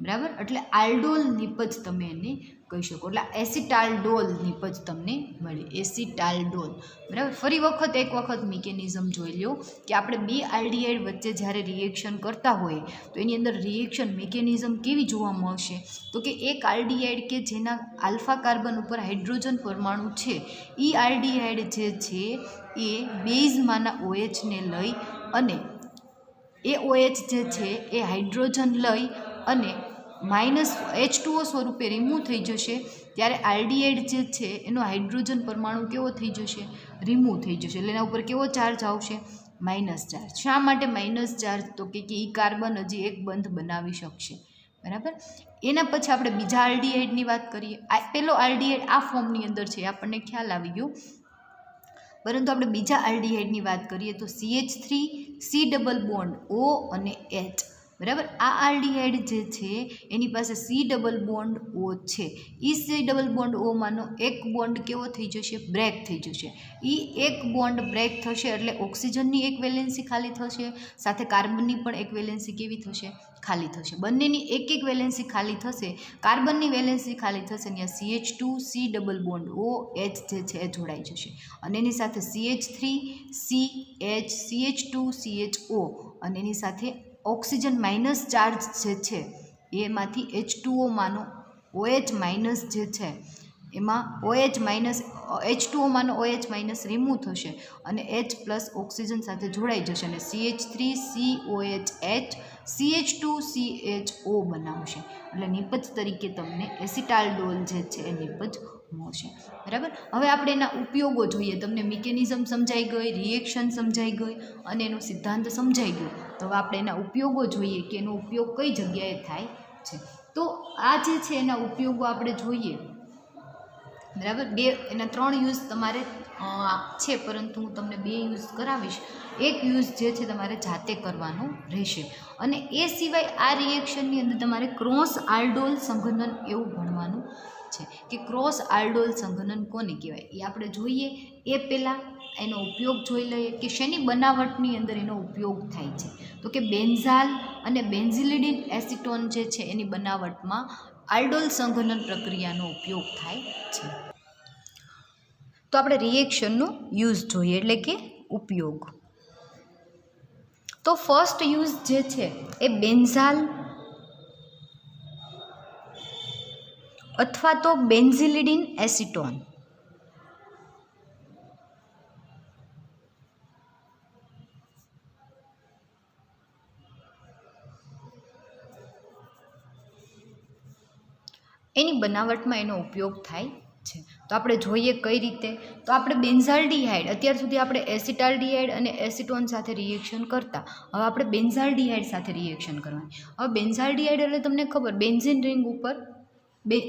બરાબર. એટલે આલ્ડોલ નિપજ તમે એને કહી શકો, એટલે એસિટાલ્ડોલ નિપજ તમને મળી, એસિટાલ્ડોલ, બરાબર. ફરી વખત એક વખત મિકેનિઝમ જોઈ લો કે આપણે બે આલ્ડીહાઇડ વચ્ચે જ્યારે રિએક્શન કરતા હોઈએ તો એની અંદર રિએક્શન મિકેનિઝમ કેવી જોવા મળશે, તો કે એક આલ્ડીહાઇડ કે જેના આલ્ફા કાર્બન ઉપર હાઇડ્રોજન પરમાણુ છે એ આલ્ડીહાઇડ જે છે એ બેઝમાંના OHને લઈ અને એ OH જે છે એ હાઇડ્રોજન લઈ અને માઇનસ H2O સ્વરૂપે રિમૂવ થઈ જશે, ત્યારે આલ્ડીહાઇડ જે છે એનો હાઇડ્રોજન પરમાણુ કેવો થઈ જશે, રિમૂવ થઈ જશે, એટલે એના ઉપર કેવો ચાર્જ આવશે, માઇનસ ચાર્જ. શા માટે માઇનસ ચાર્જ, તો કે એ કાર્બન હજી એક બંધ બનાવી શકશે, બરાબર. એના પછી આપણે બીજા આલ્ડીહાઇડની વાત કરીએ. આ પેલો આલ્ડીહાઇડ આ ફોર્મની અંદર છે આપણને ખ્યાલ આવી ગયો, પરંતુ આપણે બીજા આલ્ડીહાઇડની વાત કરીએ તો CH3 C double bond O અને H, બરાબર. આ આલ્ડીહાઇડ જે છે એની પાસે C ડબલ બોન્ડ O છે, એ C ડબલ બોન્ડ O માંનો એક બોન્ડ કેવો થઈ જશે, બ્રેક થઈ જશે. એ એક બોન્ડ બ્રેક થશે એટલે ઓક્સિજનની એક વેલેન્સી ખાલી થશે, સાથે કાર્બનની પણ એક વેલેન્સી કેવી થશે, ખાલી થશે. બંનેની એક એક વેલેન્સી ખાલી થશે, કાર્બનની વેલેન્સી ખાલી થશે, ત્યાં CH2 C double bond O H જે છે એ જોડાઈ જશે, અને એની સાથે CH3 CH CH2 CHO, અને એની સાથે ઓક્સિજન માઇનસ ચાર્જ જે છે એમાંથી H2O માનો OH માઇનસ જે છે એમાં OH માઇનસ H2O માનો OH માઇનસ રિમૂવ થશે અને H પ્લસ ઓક્સિજન સાથે જોડાઈ જશે અને CH3 COH CH2 CHO બનાવશે, એટલે નિપજ તરીકે તમને એસિટાલ્ડોલ જે છે એ નિપજ મળશે, બરાબર. હવે આપણે એના ઉપયોગો જોઈએ. તમને મિકેનિઝમ સમજાઈ ગઈ, રિએક્શન સમજાઈ ગઈ અને એનો સિદ્ધાંત સમજાઈ ગયો. તો હવે આપણે એના ઉપયોગો જોઈએ કે એનો ઉપયોગ કઈ જગ્યાએ થાય છે. તો આ જે છે એના ઉપયોગો આપણે જોઈએ, બરાબર. એના 3 યુઝ તમારે છે, પરંતુ હું તમને 2 યુઝ કરાવીશ. એક યુઝ જે છે તમારે જાતે કરવાનો રહેશે, અને એ સિવાય આ રિએક્શનની અંદર તમારે ક્રોસ આલ્ડોલ સંઘનન એવું ભણવાનું છે કે ક્રોસ આલ્ડોલ સંઘનન કોને કહેવાય એ આપણે જોઈએ. એ પહેલાં એનો ઉપયોગ જોઈ લઈએ કે શેની બનાવટની અંદર એનો ઉપયોગ થાય છે, તો કે બેન્ઝાલ અને બેન્ઝિલિડિન એસિટોન જે છે એની બનાવટમાં આલ્ડોલ સંઘનન પ્રક્રિયાનો ઉપયોગ થાય છે. તો આપણે રિએક્શનનો યુઝ જોઈએ, એટલે કે ઉપયોગ. તો ફર્સ્ટ યુઝ જે છે એ બેન્ઝાલ અથવા તો બેન્ઝિલિડિન એસિટોન, એની બનાવટમાં એનો ઉપયોગ થાય છે. તો આપણે જોઈએ કઈ રીતે. તો આપણે બેન્ઝાલ્ડિહાઇડ, અત્યાર સુધી આપણે એસિટાલ્ડિહાઇડ અને એસિટોન સાથે રિએક્શન કરતા, હવે આપણે બેન્ઝાલ્ડિહાઇડ સાથે રિએક્શન કરવાની. હવે બેન્ઝાલ્ડિહાઇડ એટલે તમને ખબર, બેન્ઝીન રિંગ ઉપર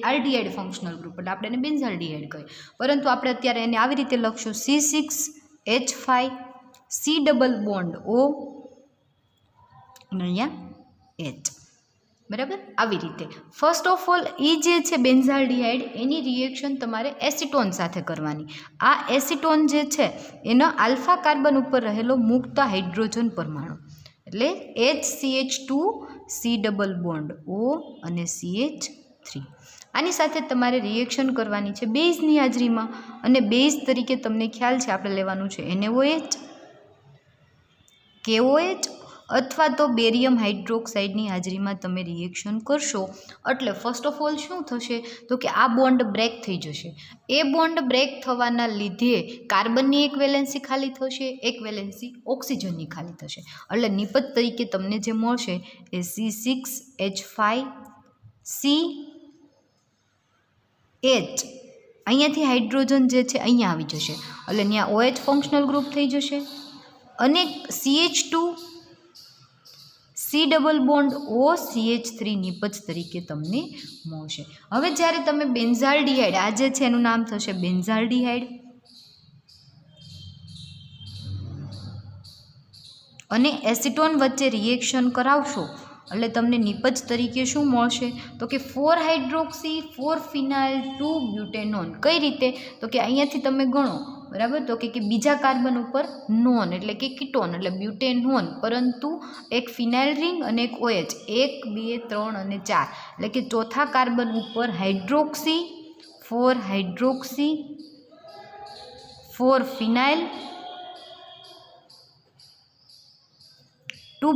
આલ્ડિહાઇડ ફંક્શનલ ગ્રુપ, એટલે આપણે એને બેન્ઝાલ્ડિહાઇડ કહીએ, પરંતુ આપણે અત્યારે એને આવી રીતે લખશું C6H5 C double bond O અને અહીંયા H, બરાબર. આવી રીતે ફર્સ્ટ ઓફ ઓલ એ જે છે બેન્ઝાલ્ડિહાઇડ એની રિએક્શન તમારે એસિટોન સાથે કરવાની. આ એસિટોન જે છે એનો આલ્ફા કાર્બન ઉપર રહેલો મુક્ત હાઇડ્રોજન પરમાણુ, એટલે HCH2 C double bond O અને CH3, આની સાથે તમારે રિએક્શન કરવાની છે બેઝની હાજરીમાં, અને બેઝ તરીકે તમને ખ્યાલ છે આપણે લેવાનું છે NaOH, KOH અથવા તો બેરિયમ હાઇડ્રોક્સાઇડની હાજરીમાં તમે રિએક્શન કરશો એટલે ફર્સ્ટ ઓફ ઓલ શું થશે તો કે આ બોન્ડ બ્રેક થઈ જશે. એ બોન્ડ બ્રેક થવાના લીધે કાર્બનની એક વેલેન્સી ખાલી થશે, એક વેલેન્સી ઓક્સિજનની ખાલી થશે. એટલે નિપજ તરીકે તમને જે મળશે એ C6H5CH. અહીંયાથી હાઇડ્રોજન જે છે અહીંયા આવી જશે એટલે ત્યાં OH ફંક્શનલ ગ્રુપ થઈ જશે અને CH2 C double bond OCH3 નિપજ તરીકે તમને મળશે. હવે જ્યારે તમે બેન્ઝાલ્ડિહાઇડ, આ જે છે એનું નામ થશે બેન્ઝાલ્ડિહાઇડ અને એસિટોન વચ્ચે રિએક્શન કરાવશો એટલે તમને નિપજ તરીકે શું મળશે તો કે 4 હાઇડ્રોક્સી 4 ફિનાઇલ 2 બ્યુટેનોન. કઈ રીતે તો કે અહીંયાથી તમે ગણો બરાબર તો કે બીજા કાર્બન ઉપર નોન એટલે કે કીટોન એટલે બ્યુટેનોન, પરંતુ એક ફિનાઇલ રિંગ અને એક OH 1 2 3 અને 4 એટલે કે ચોથા કાર્બન ઉપર હાઇડ્રોક્સી 4 હાઇડ્રોક્સી 4 ફિનાઇલ 2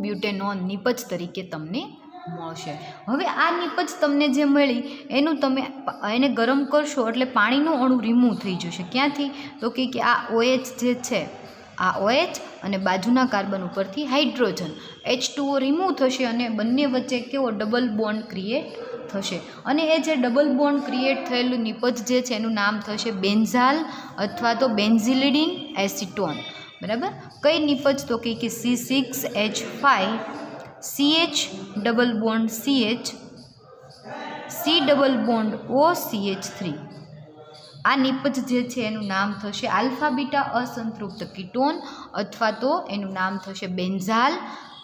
બ્યુટેનોન નિપજ તરીકે તમને મળશે. હવે આ નિપજ તમને જે મળી એનું તમે એને ગરમ કરશો એટલે પાણીનું અણુ રિમૂવ થઈ જશે. ક્યાંથી તો કે આ OH જે છે આ OH અને બાજુના કાર્બન ઉપરથી હાઇડ્રોજન H2O રિમૂવ થશે અને બંને વચ્ચે કેવો ડબલ બોન્ડ ક્રિએટ થશે. અને એ જે ડબલ બોન્ડ ક્રિએટ થયેલું નિપજ જે છે એનું નામ થશે બેન્ઝાલ અથવા તો બેન્ઝિલિડીન એસિટોન. બરાબર. કઈ નિપજ તો કે C6H5CH double bond CH C double bond OCH3. આ નિપજ જે છે એનું નામ થશે આલ્ફા બીટા અસંતૃપ્ત કીટોન અથવા તો એનું નામ થશે બેન્ઝાલ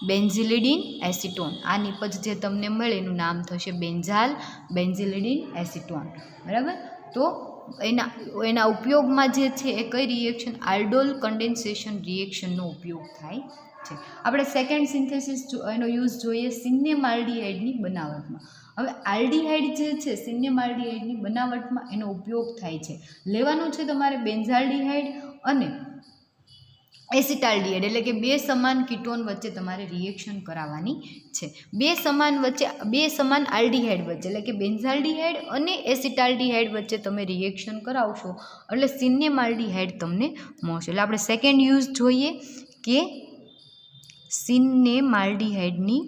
બેન્ઝિલિડીન એસિટોન. આ નિપજ જે તમને મળે એનું નામ થશે બેન્ઝાલ બેન્ઝિલિડીન એસિટોન. બરાબર. તો એના ઉપયોગમાં જે છે એ કઈ રિએક્શન આલ્ડોલ કન્ડેન્સેશન રિએક્શનનો ઉપયોગ થાય છે. આપણે સેકન્ડ સિન્થેસિસ એનો યુઝ જોઈએ સિનેમાલ્ડિહાઇડની બનાવટમાં. હવે આલ્ડિહાઇડ જે છે સિનેમાલ્ડિહાઇડની બનાવટમાં એનો ઉપયોગ થાય છે. લેવાનું છે તમારે બેન્ઝાલ્ડિહાઇડ અને એસિટાલ્ડિહાઇડ એટલે કે બે સમાન કીટોન વચ્ચે તમારે રિએક્શન કરાવવાની છે. બે સમાન આલ્ડિહાઇડ વચ્ચે એટલે કે બેન્ઝાલ્ડિહાઇડ અને એસિટાલ્ડિહાઇડ વચ્ચે તમે રિએક્શન કરાવશો એટલે સિનેમાલ્ડિહાઇડ તમને મળશે. એટલે આપણે સેકન્ડ યુઝ જોઈએ કે સિનેમાલ્ડિહાઇડની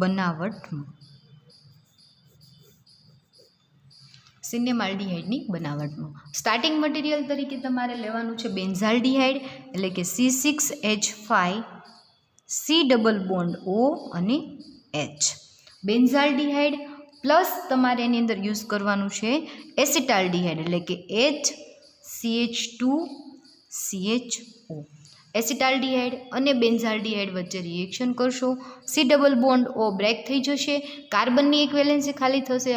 બનાવટમાં સ્ટાર્ટિંગ મટીરિયલ તરીકે તમારે લેવાનું છે બેન્ઝાલ્ડિહાઇડ એટલે કે C6H5C ડબલ બોન્ડ O અને H. બેન્ઝાલ્ડિહાઇડ પ્લસ તમારે એની અંદર યુઝ કરવાનું છે એસિટાલ્ડિહાઇડ એટલે કે HCH2CHO. એસિટાલ્ડિહાઇડ અને બેન્ઝાલ્ડિહાઇડ વચ્ચે રિએક્શન કરશો, C double bond O break થઈ જશે, કાર્બનની એક વેલેન્સી ખાલી થશે,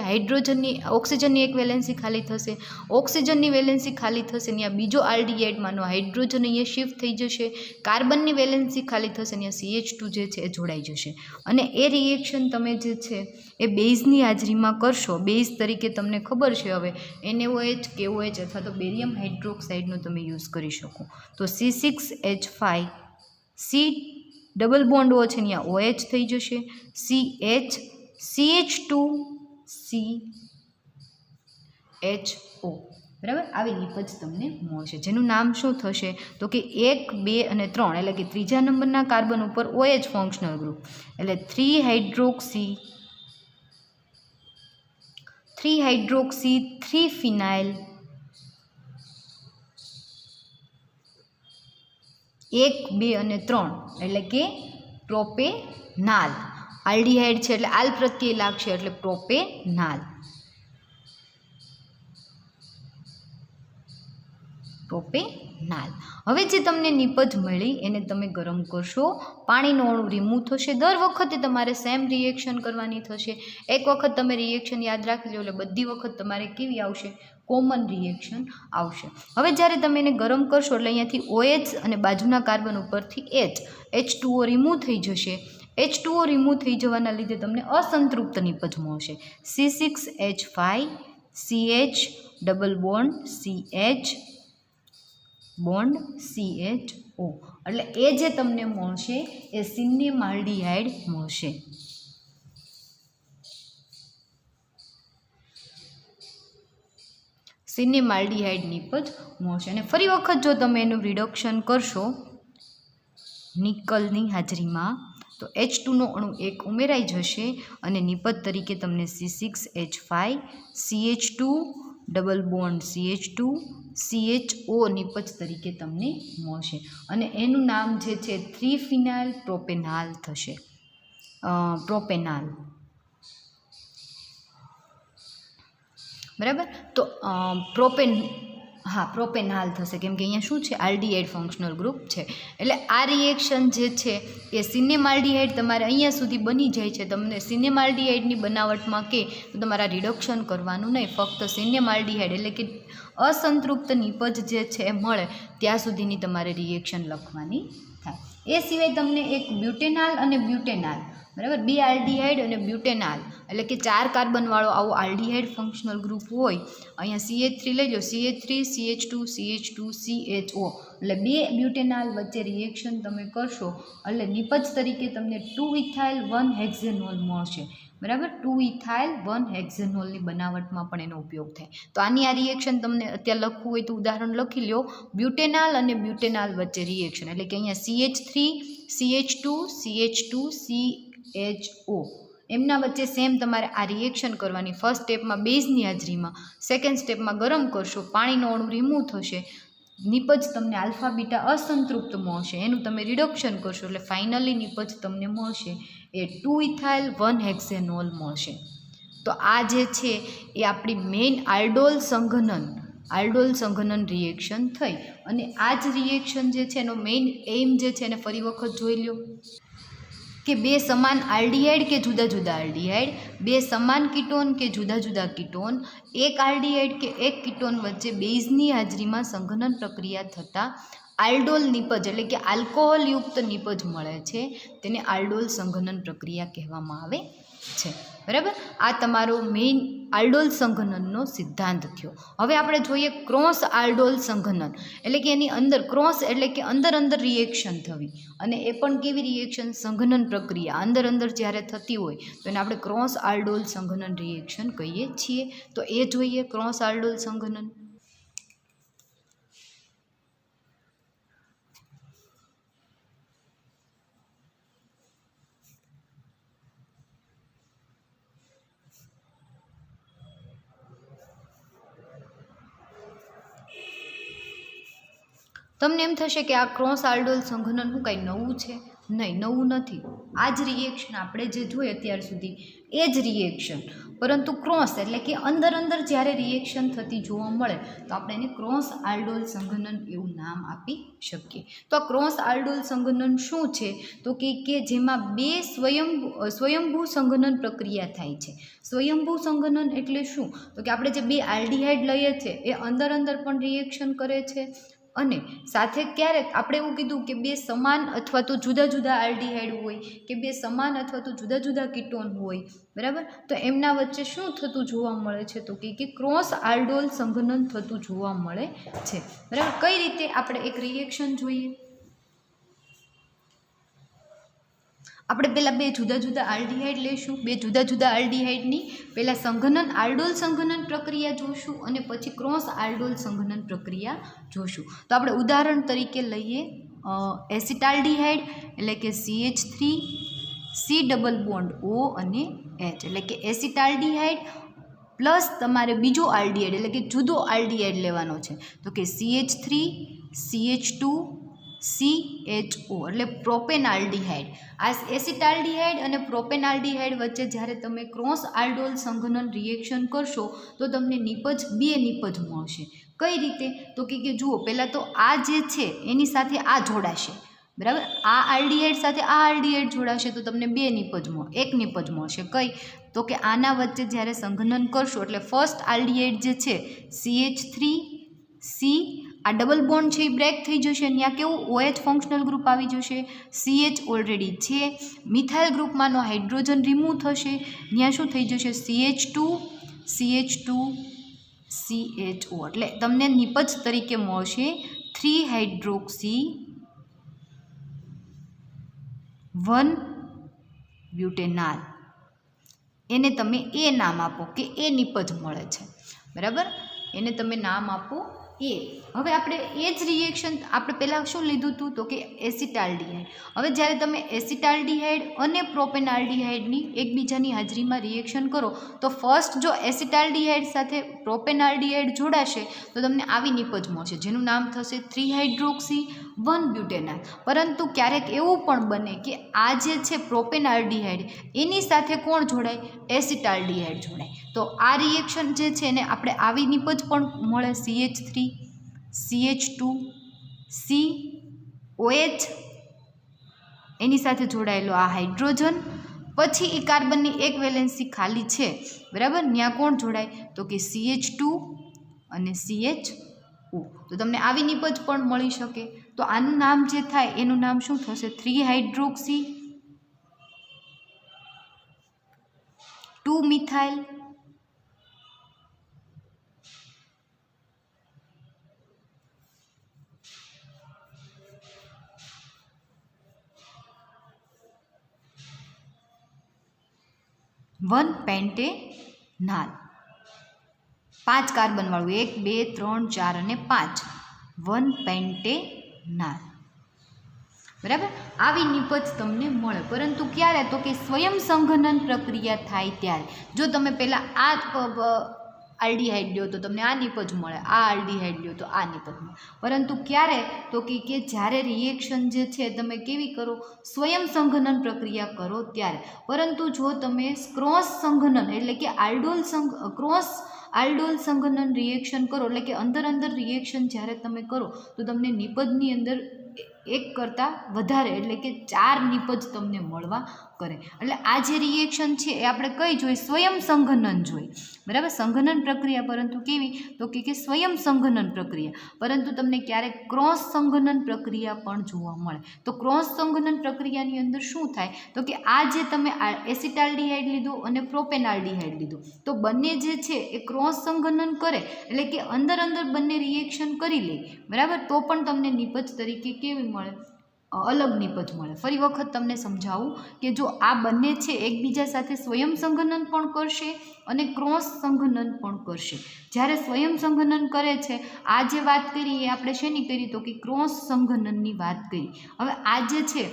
ઓક્સિજનની એક વેલેન્સી ખાલી થશે, ઓક્સિજનની વેલેન્સી ખાલી થશે ત્યાં બીજો આલ્ડિહાઇડમાંનો હાઇડ્રોજન અહીંયા શિફ્ટ થઈ જશે, કાર્બનની વેલેન્સી ખાલી થશે ત્યાં CH2 જે છે એ જોડાઈ જશે અને એ રિએક્શન તમે જે છે એ બેઝની હાજરીમાં કરશો. બેઝ તરીકે તમને ખબર છે હવે NaOH KOH અથવા તો બેરિયમ હાઇડ્રોક્સાઇડનો તમે યુઝ કરી શકો. તો C6H5C ડબલ બોન્ડ O છે ત્યાં OH થઈ જશે, CH2CHO. બરાબર. આવી નિપજ તમને મળશે જેનું નામ શું થશે તો કે 1 2 અને 3 એટલે કે ત્રીજા નંબરના કાર્બન ઉપર OH ફંક્શનલ ગ્રુપ એટલે 3 હાઇડ્રોક્સી 3 ફિનાઇલ 1 2 અને 3 એટલે કે પ્રોપેનાલ. આલ્ડિહાઇડ છે એટલે આલ પ્રત્યે લાગશે એટલે પ્રોપેનાલ. હવે જે તમને નિપજ મળી એને તમે ગરમ કરશો, પાણીનો અણુ રિમૂવ થશે. દર વખતે તમારે સેમ રિએક્શન કરવાની થશે. એક વખત તમે રિએક્શન યાદ રાખી લો એટલે બધી વખત તમારે કેવી આવશે કોમન રિએક્શન આવશે. હવે જ્યારે તમે એને ગરમ કરશો એટલે અહીંયાથી OH અને બાજુના કાર્બન ઉપરથી H2O રિમૂવ થઈ જશે. H2O રિમૂવ થઈ જવાના લીધે તમને અસંતૃપ્ત નિપજ મળશે. C6H5CH double bond CH bond CHO, એટલે એ જે તમને મળશે એ સિનેમાલ્ડીહાઇડ મળશે. સિનેમાલ્ડીહાઇડ નિપજ મળશે. અને ફરી વખત જો તમે એનું રિડક્શન કરશો નિકલની હાજરીમાં તો H2નો અણુ એક ઉમેરાઈ જશે અને નિપજ તરીકે તમને C6H5CH2 double bond CH2 CHO નિપજ તરીકે તમને મળશે. અને એનું નામ જે છે 3-ફિનાઇલ પ્રોપેનાલ થશે. પ્રોપેનાલ, બરાબર. તો પ્રોપેનાલ થશે, કેમ કે અહીંયા શું છે, આલ્ડીહાઇડ ફંક્શનલ ગ્રુપ છે. એટલે આ રિએક્શન જે છે એ સિનેમાલ્ડીહાઇડ તમારે અહીંયા સુધી બની જાય છે. તમને સિનેમાલ્ડીહાઇડની બનાવટમાં કે તો તમારા રિડક્શન કરવાનું નહીં, ફક્ત સિનેમાલ્ડીહાઇડ એટલે કે અસંતૃપ્ત નિપજ જે છે એ મળે ત્યાં સુધીની તમારે રિએક્શન લખવાની થાય. એ સિવાય તમને એક બ્યુટેનાલ અને બ્યુટેનાલ, બરાબર, 2 આલ્ડીહાઇડ અને બ્યુટેનાલ એટલે કે 4 કાર્બનવાળો આવો આલ્ડીહાઇડ ફંક્શનલ ગ્રુપ હોય. અહીંયા CH3 લઈ લો, CH3 CH2 CH2 CHO, એટલે 2 બ્યુટેનાલ વચ્ચે રિએક્શન તમે કરશો એટલે નિપજ તરીકે તમને 2-ઇથાઇલ 1-હેક્ઝેનોલ મળશે. બરાબર, 2-ઇથાઇલ 1-હેક્ઝેનોલની બનાવટમાં પણ એનો ઉપયોગ થાય. તો આની આ રિએક્શન તમને અત્યારે લખવું હોય તો ઉદાહરણ લખી લો. બ્યુટેનાલ અને બ્યુટેનાલ વચ્ચે રિએક્શન એટલે કે અહીંયા CH3 CH2 CH2 CHO એમના વચ્ચે સેમ તમારે આ રિએક્શન કરવાની. ફર્સ્ટ સ્ટેપમાં બેઝની હાજરીમાં, સેકન્ડ સ્ટેપમાં ગરમ કરશો, પાણીનો અણુ રિમૂવ થશે, નિપજ તમને આલ્ફા બીટા અસંતૃપ્ત મળશે, એનું તમે રિડક્શન કરશો એટલે ફાઇનલી નિપજ તમને મળશે એ 2-ઇથાઇલ 1-હેક્ઝેનોલ મળશે. તો આ જે છે એ આપણી મેઇન આલ્ડોલ સંઘનન રિએક્શન થઈ. અને આ જ રિએક્શન જે છે એનો મેઇન એઇમ જે છે એને ફરી વખત જોઈ લો કે 2 સમાન આલ્ડીહાઇડ કે જુદા જુદા આલ્ડીહાઇડ, 2 સમાન કીટોન કે જુદા જુદા કીટોન, એક આલ્ડીહાઇડ કે એક કીટોન વચ્ચે બેઝની હાજરીમાં સંઘનન પ્રક્રિયા થતાં આલ્ડોલ નિપજ એટલે કે આલ્કોહોલયુક્ત નિપજ મળે છે, તેને આલ્ડોલ સંઘનન પ્રક્રિયા કહેવામાં આવે છે. બરાબર, આ તમારો મેઇન આલ્ડોલ સંઘનનનો સિદ્ધાંત થયો. હવે આપણે જોઈએ ક્રોસ આલ્ડોલ સંઘનન એટલે કે એની અંદર ક્રોસ એટલે કે અંદર રિએક્શન થવી, અને એ પણ કેવી રિએક્શન, સંઘનન પ્રક્રિયા અંદર જ્યારે થતી હોય તો એને આપણે ક્રોસ આલ્ડોલ સંઘનન રિએક્શન કહીએ છીએ. તો એ જોઈએ ક્રોસ આલ્ડોલ સંઘનન. તમને એમ થશે કે આ ક્રોસ આલ્ડોલ સંઘનન શું કાંઈ નવું છે? નહીં, નવું નથી. આ જ રિએક્શન આપણે જે જોઈએ અત્યાર સુધી એ જ રિએક્શન, પરંતુ ક્રોસ એટલે કે અંદર જ્યારે રિએક્શન થતી જોવા મળે તો આપણે એને ક્રોસ આલ્ડોલ સંઘનન એવું નામ આપી શકીએ. તો આ ક્રોસ આલ્ડોલ સંઘનન શું છે? તો કે જેમાં 2 સ્વયંભૂ સંઘનન પ્રક્રિયા થાય છે. સ્વયંભૂ સંઘનન એટલે શું? તો કે આપણે જે 2 આલ્ડીહાઇડ લઈએ છીએ એ અંદર પણ રિએક્શન કરે છે, અને સાથે ક્યારેક આપણે એવું કીધું કે 2 સમાન અથવા તો જુદા જુદા આલ્ડીહાઇડ હોય કે 2 સમાન અથવા તો જુદા જુદા કીટોન હોય, બરાબર, તો એમના વચ્ચે શું થતું જોવા મળે છે? તો કે ક્રોસ આલ્ડોલ સંઘનન થતું જોવા મળે છે. બરાબર, કઈ રીતે? આપણે એક રિએક્શન જોઈએ. આપણે પહેલાં 2 જુદા જુદા આલ્ડીહાઇડ લઈશું, 2 જુદા જુદા આલ્ડીહાઇડની પહેલાં સંઘનન આલ્ડોલ સંઘનન પ્રક્રિયા જોશું અને પછી ક્રોસ આલ્ડોલ સંઘનન પ્રક્રિયા જોશું. તો આપણે ઉદાહરણ તરીકે લઈએ એસિટાલ્ડીહાઇડ એટલે કે CH3 C double bond O અને H એટલે કે એસિટાલ્ડીહાઇડ પ્લસ તમારે બીજો આલ્ડીહાઇડ એટલે કે જુદો આલ્ડીહાઇડ લેવાનો છે. તો કે CH3 CH2 CHO એટલે પ્રોપેનાલ્ડીહાઇડ. આ એસિટાલ્ડીહાઇડ અને પ્રોપેનાલ્ડીહાઇડ વચ્ચે જ્યારે તમે ક્રોસ આલ્ડોલ સંઘનન રિએક્શન કરશો તો તમને નિપજ 2 નિપજ મળશે. કઈ રીતે? તો કે જુઓ, પહેલાં તો આ જે છે એની સાથે આ જોડાશે, બરાબર, આ આલ્ડીહાઇડ સાથે આ આલ્ડીહાઇડ જોડાશે તો તમને 2 નિપજ એક નિપજ મળશે. કઈ? તો કે આના વચ્ચે જ્યારે સંઘનન કરશો એટલે ફર્સ્ટ આલ્ડીહાઇડ જે છે CH3 C આ ડબલ બોન્ડ છે એ બ્રેક થઈ જશે, ત્યાં કેવું OH ફંક્શનલ ગ્રુપ આવી જશે, CH ઓલરેડી છે, મિથાઇલ ગ્રુપમાંનો હાઇડ્રોજન રિમૂવ થશે, ત્યાં શું થઈ જશે CH2 CHO, એટલે તમને નિપજ તરીકે મળશે 3 હાઇડ્રોક્સી 1 બ્યુટેનાલ. એને તમે એ નામ આપો કે એ નિપજ મળે છે, બરાબર, એને તમે નામ આપો એ. હવે આપણે એ જ રિએક્શન આપણે પહેલાં શું લીધું હતું તો કે એસિટાલ્ડિહાઇડ. હવે જ્યારે તમે એસિટાલ્ડિહાઇડ અને પ્રોપેનાલ્ડિહાઇડની એકબીજાની હાજરીમાં રિએક્શન કરો તો ફર્સ્ટ જો એસિટાલ્ડિહાઇડ સાથે પ્રોપેનાલ્ડિહાઇડ જોડાશે તો તમને આવી નિપજ મળશે જેનું નામ થશે 3 હાઇડ્રોક્સી 1 બ્યુટેનાલ. પરંતુ ક્યારેક એવું પણ બને કે આ જે છે પ્રોપેનાલ્ડિહાઇડ એની સાથે કોણ જોડાય, એસિટાલ્ડિહાઇડ જોડાય. તો આ રિએક્શન જે છે એને આપણે આવી નિપજ પણ મળે CH3 CH2 COH, એની સાથે જોડાયેલો આ હાઇડ્રોજન, પછી એ કાર્બનની એક વેલેન્સી ખાલી છે, બરાબર, ત્યાં કોણ જોડાય તો કે CH2 અને CHO. તો તમને આવી નિપજ પણ મળી શકે. તો આનું નામ જે થાય એનું નામ શું થશે 3 હાઇડ્રોક્સી 2 મિથાઇલ 1 પેન્ટેનાલ. 5 કાર્બનવાળું 1 2 3 4 અને 5 1 પેન્ટેનાલ, બરાબર. આવી નિપજ તમને મળે, પરંતુ ક્યારે તો કે સ્વયં સંઘનન પ્રક્રિયા થાય ત્યારે. જો તમે પહેલાં આ આલ્ડિહાઇડ લ્યો તો તમને આ નિપજ મળે, આ આલ્ડિહાઇડ લ્યો તો આ નિપજ મળે. પરંતુ ક્યારે તો કે જ્યારે રિએક્શન જે છે તમે કેવી કરો, સ્વયં સંઘનન પ્રક્રિયા કરો ત્યારે. પરંતુ જો તમે ક્રોસ સંઘનન એટલે કે ક્રોસ આલ્ડોલ સંઘનન રિએક્શન કરો, એટલે કે અંદર અંદર રિએક્શન જ્યારે તમે કરો તો તમને નિપજની અંદર એક કરતાં વધારે એટલે કે 4 નિપજ તમને મળવા કરે. એટલે આ જે રિએક્શન છે એ આપણે કઈ જોઈ, સ્વયં સંઘનન જોઈ, બરાબર, સંઘનન પ્રક્રિયા, પરંતુ કેવી તો કે સ્વયં સંઘનન પ્રક્રિયા. પરંતુ તમને ક્યારેક ક્રોસ સંઘનન પ્રક્રિયા પણ જોવા મળે. તો ક્રોસ સંઘનન પ્રક્રિયાની અંદર શું થાય તો કે આ જે તમે એસિટાલ્ડિહાઇડ લીધું અને પ્રોપેનાલ્ડિહાઇડ લીધું તો બંને જે છે એ ક્રોસ સંઘનન કરે, એટલે કે અંદર અંદર બંને રિએક્શન કરી લે, બરાબર, તો પણ તમને નિપજ તરીકે કેવી મળે, અલગ નિપજ મળે. ફરી વખત તમને સમજાવું કે જો આ બંને છે એકબીજા સાથે સ્વયં સંઘનન પણ કરશે અને ક્રોસ સંઘનન પણ કરશે. જ્યારે સ્વયં સંઘનન કરે છે, આ જે વાત કરી એ આપણે શેની કરી તો કે ક્રોસ સંઘનનની વાત કરી. હવે આ જે છે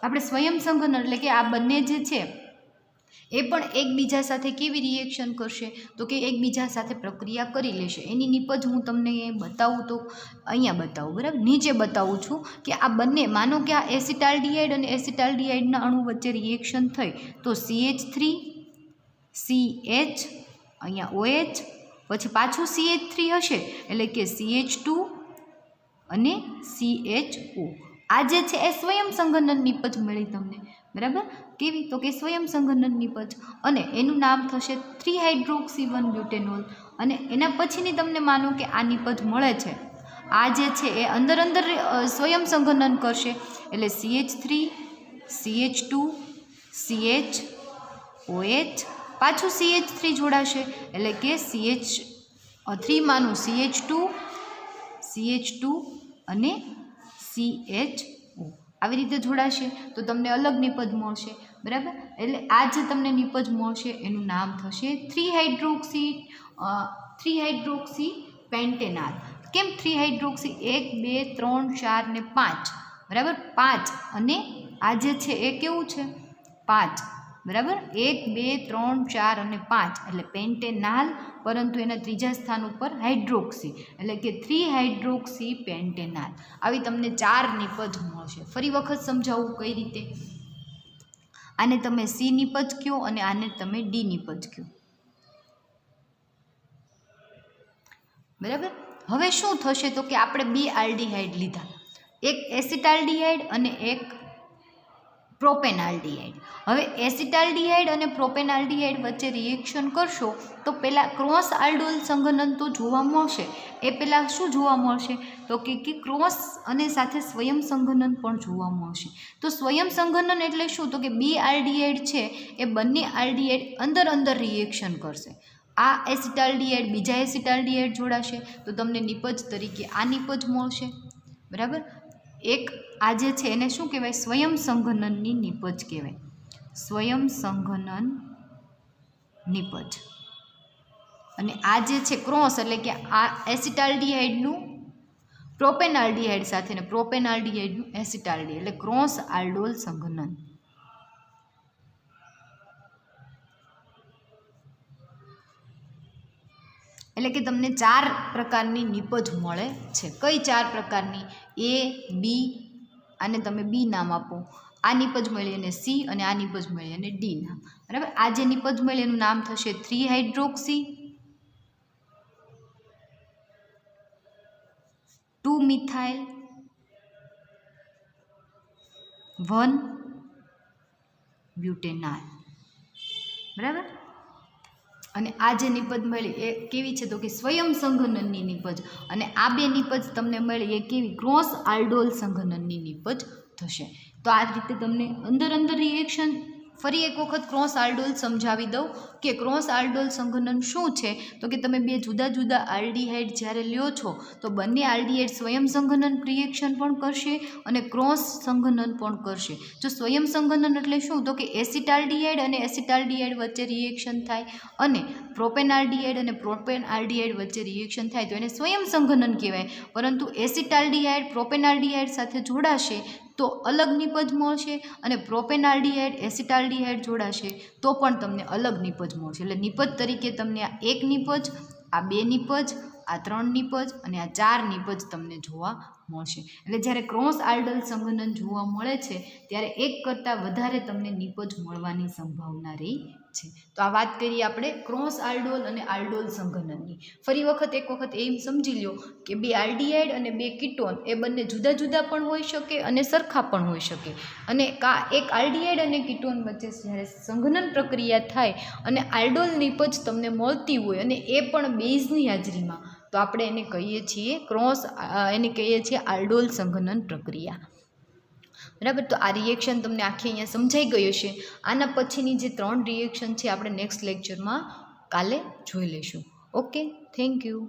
આપણે સ્વયં સંઘનન એટલે કે આ બંને જે છે એ પણ એકબીજા સાથે કેવી રિએક્શન કરશે તો કે એકબીજા સાથે પ્રક્રિયા કરી લેશે. એની નિપજ હું તમને બતાવું તો અહીંયા બતાવું, બરાબર, નીચે બતાવું છું કે આ બંને, માનો કે આ એસિટાલ્ડિહાઇડ અને એસિટાલ્ડિહાઇડના અણુ વચ્ચે રિએક્શન થઈ તો CH3 CH, અહીંયા OH, પછી પાછું CH3 હશે એટલે કે CH2 અને CHO. આ જે છે એ સ્વયં સંઘનન નિપજ મળી તમને, બરાબર, કેવી તો કે સ્વયં સંઘનન નિપજ, અને એનું નામ થશે 3 હાઇડ્રોક્સી 1 બ્યુટેનોલ. અને એના પછીની તમને માનો કે આ નિપજ મળે છે, આ જે છે એ અંદર અંદર સ્વયં સંઘનન કરશે એટલે CH3 CH2 CH OH, પાછું CH3 જોડાશે એટલે કે CH3 માનું CH2 અને CHO આવી રીતે જોડાશે તો તમને અલગ નિપજ મળશે, બરાબર. એટલે આ જે તમને નિપજ મળશે એનું નામ થશે 3 હાઇડ્રોક્સી પેન્ટેનાલ. કેમ 3 હાઇડ્રોક્સી? 1 2 3 4 ને 5, બરાબર, 5 અને આ જે છે એ કેવું છે 5, બરાબર, 1 2 3 4 અને 5 એટલે પેન્ટેનાલ, પરંતુ એના ત્રીજા સ્થાન ઉપર હાઇડ્રોક્સી એટલે કે 3 હાઇડ્રોક્સી પેન્ટેનાલ. આવી તમને 4 નિપજ મળશે. ફરી વખત સમજાવું કઈ રીતે. આને તમે C નિપજ કહો અને આને તમે D નિપજ કહો, બરાબર. હવે શું થશે તો કે આપણે 2 આલ્ડિહાઇડ લીધા, એક એસિટાલ્ડિહાઇડ અને એક પ્રોપેનાલ્ડિહાઇડ. હવે એસિટાલ્ડિહાઇડ અને પ્રોપેનાલ્ડિહાઇડ વચ્ચે રિએક્શન કરશો તો પહેલાં ક્રોસ આલ્ડોલ સંઘનન તો જોવા મળશે. એ પહેલાં શું જોવા મળશે તો કે ક્રોસ અને સાથે સ્વયં સંઘનન પણ જોવા મળશે. તો સ્વયં સંઘનન એટલે શું તો કે બી આલ્ડિહાઇડ છે એ બંને આલ્ડિહાઇડ અંદર અંદર રિએક્શન કરશે. આ એસિટાલ્ડિહાઇડ બીજા એસિટાલ્ડિહાઇડ જોડાશે તો તમને નિપજ તરીકે આ નિપજ મળશે. બરાબર. એક આ જે છે એને શું કહેવાય સ્વયં સંઘનનની નિપજ કહેવાય. સ્વયં સંઘનન નિપજ. અને આ જે છે ક્રોસ એટલે કે આ એસિટાલ્ડિહાઇડનું પ્રોપેનાલ્ડિહાઇડ સાથે ને પ્રોપેનાલ્ડિહાઇડનું એસિટાલ્ડિહાઇડ એટલે ક્રોસ આલ્ડોલ સંઘનન. એટલે કે તમને 4 પ્રકારની નિપજ મળે છે. કઈ 4 પ્રકારની? એ, બી, આને તમે બી નામ આપો, આ નિપજ મળી અને સી, અને આ નિપજ મળી અને ડી નામ. બરાબર. આ જે નિપજ મળી એનું નામ થશે 3 હાઇડ્રોક્સી, 2 મિથાઇલ, 1 બ્યુટેનાલ. બરાબર. અને આ જે નિપજ મળી એ કેવી છે તો કે સ્વયં સંઘનનની નિપજ. અને આ બે નિપજ તમને મળી એ કેવી ક્રોસ આલ્ડોલ સંઘનનની નિપજ થશે. તો આ રીતે તમને અંદર અંદર રિએક્શન ફરી એક વખત ક્રોસ આલ્ડોલ સમજાવી દઉં કે ક્રોસ આલ્ડોલ સંઘનન શું છે તો કે તમે બે જુદા જુદા આલ્ડિહાઇડ જ્યારે લ્યો છો તો બંને આલ્ડિહાઇડ સ્વયં સંઘનન રિએક્શન પણ કરશે અને ક્રોસ સંઘનન પણ કરશે. જો સ્વયં સંઘનન એટલે શું તો કે એસિટાલ્ડિહાઇડ અને એસિટાલ્ડિહાઇડ વચ્ચે રિએક્શન થાય અને પ્રોપેનાલ્ડિહાઇડ અને પ્રોપેનાલ્ડિહાઇડ વચ્ચે રિએક્શન થાય તો એને સ્વયં સંઘનન કહેવાય. પરંતુ એસિટાલ્ડિહાઇડ પ્રોપેનાલ્ડિહાઇડ સાથે જોડાશે તો અલગ નિપજ મળશે અને પ્રોપેનાલ્ડિહાઇડ એસિટાલ્ડિહાઇડ જોડાશે તો પણ તમને અલગ નિપજ મળશે. એટલે નિપજ તરીકે તમને આ 1 નિપજ, આ 2 નિપજ, આ 3 નિપજ અને આ 4 નિપજ તમને જોવા મળશે. એટલે જ્યારે ક્રોસ આલ્ડોલ સંઘનન જોવા મળે છે ત્યારે એક કરતાં વધારે તમને નિપજ મળવાની સંભાવના રહી છે. તો આ વાત કરીએ આપણે ક્રોસ આલ્ડોલ અને આલ્ડોલ સંઘનનની. ફરી એક વખત એમ સમજી લો કે બે આલ્ડિહાઇડ અને બે કીટોન એ બંને જુદા જુદા પણ હોઈ શકે અને સરખા પણ હોઈ શકે. અને એક આલ્ડિહાઇડ અને કીટોન વચ્ચે જ્યારે સંઘનન પ્રક્રિયા થાય અને આલ્ડોલ નિપજ તમને મળતી હોય અને એ પણ બેઝની હાજરીમાં તો આપણે એને કહીએ છીએ આલ્ડોલ સંઘનન પ્રક્રિયા. બરાબર. તો આ રિએક્શન તમને આખી અહીંયા સમજાઈ ગઈ હશે. આના પછીની જે 3 રિએક્શન છે આપણે નેક્સ્ટ લેક્ચરમાં કાલે જોઈ લઈશું. Okay, thank you.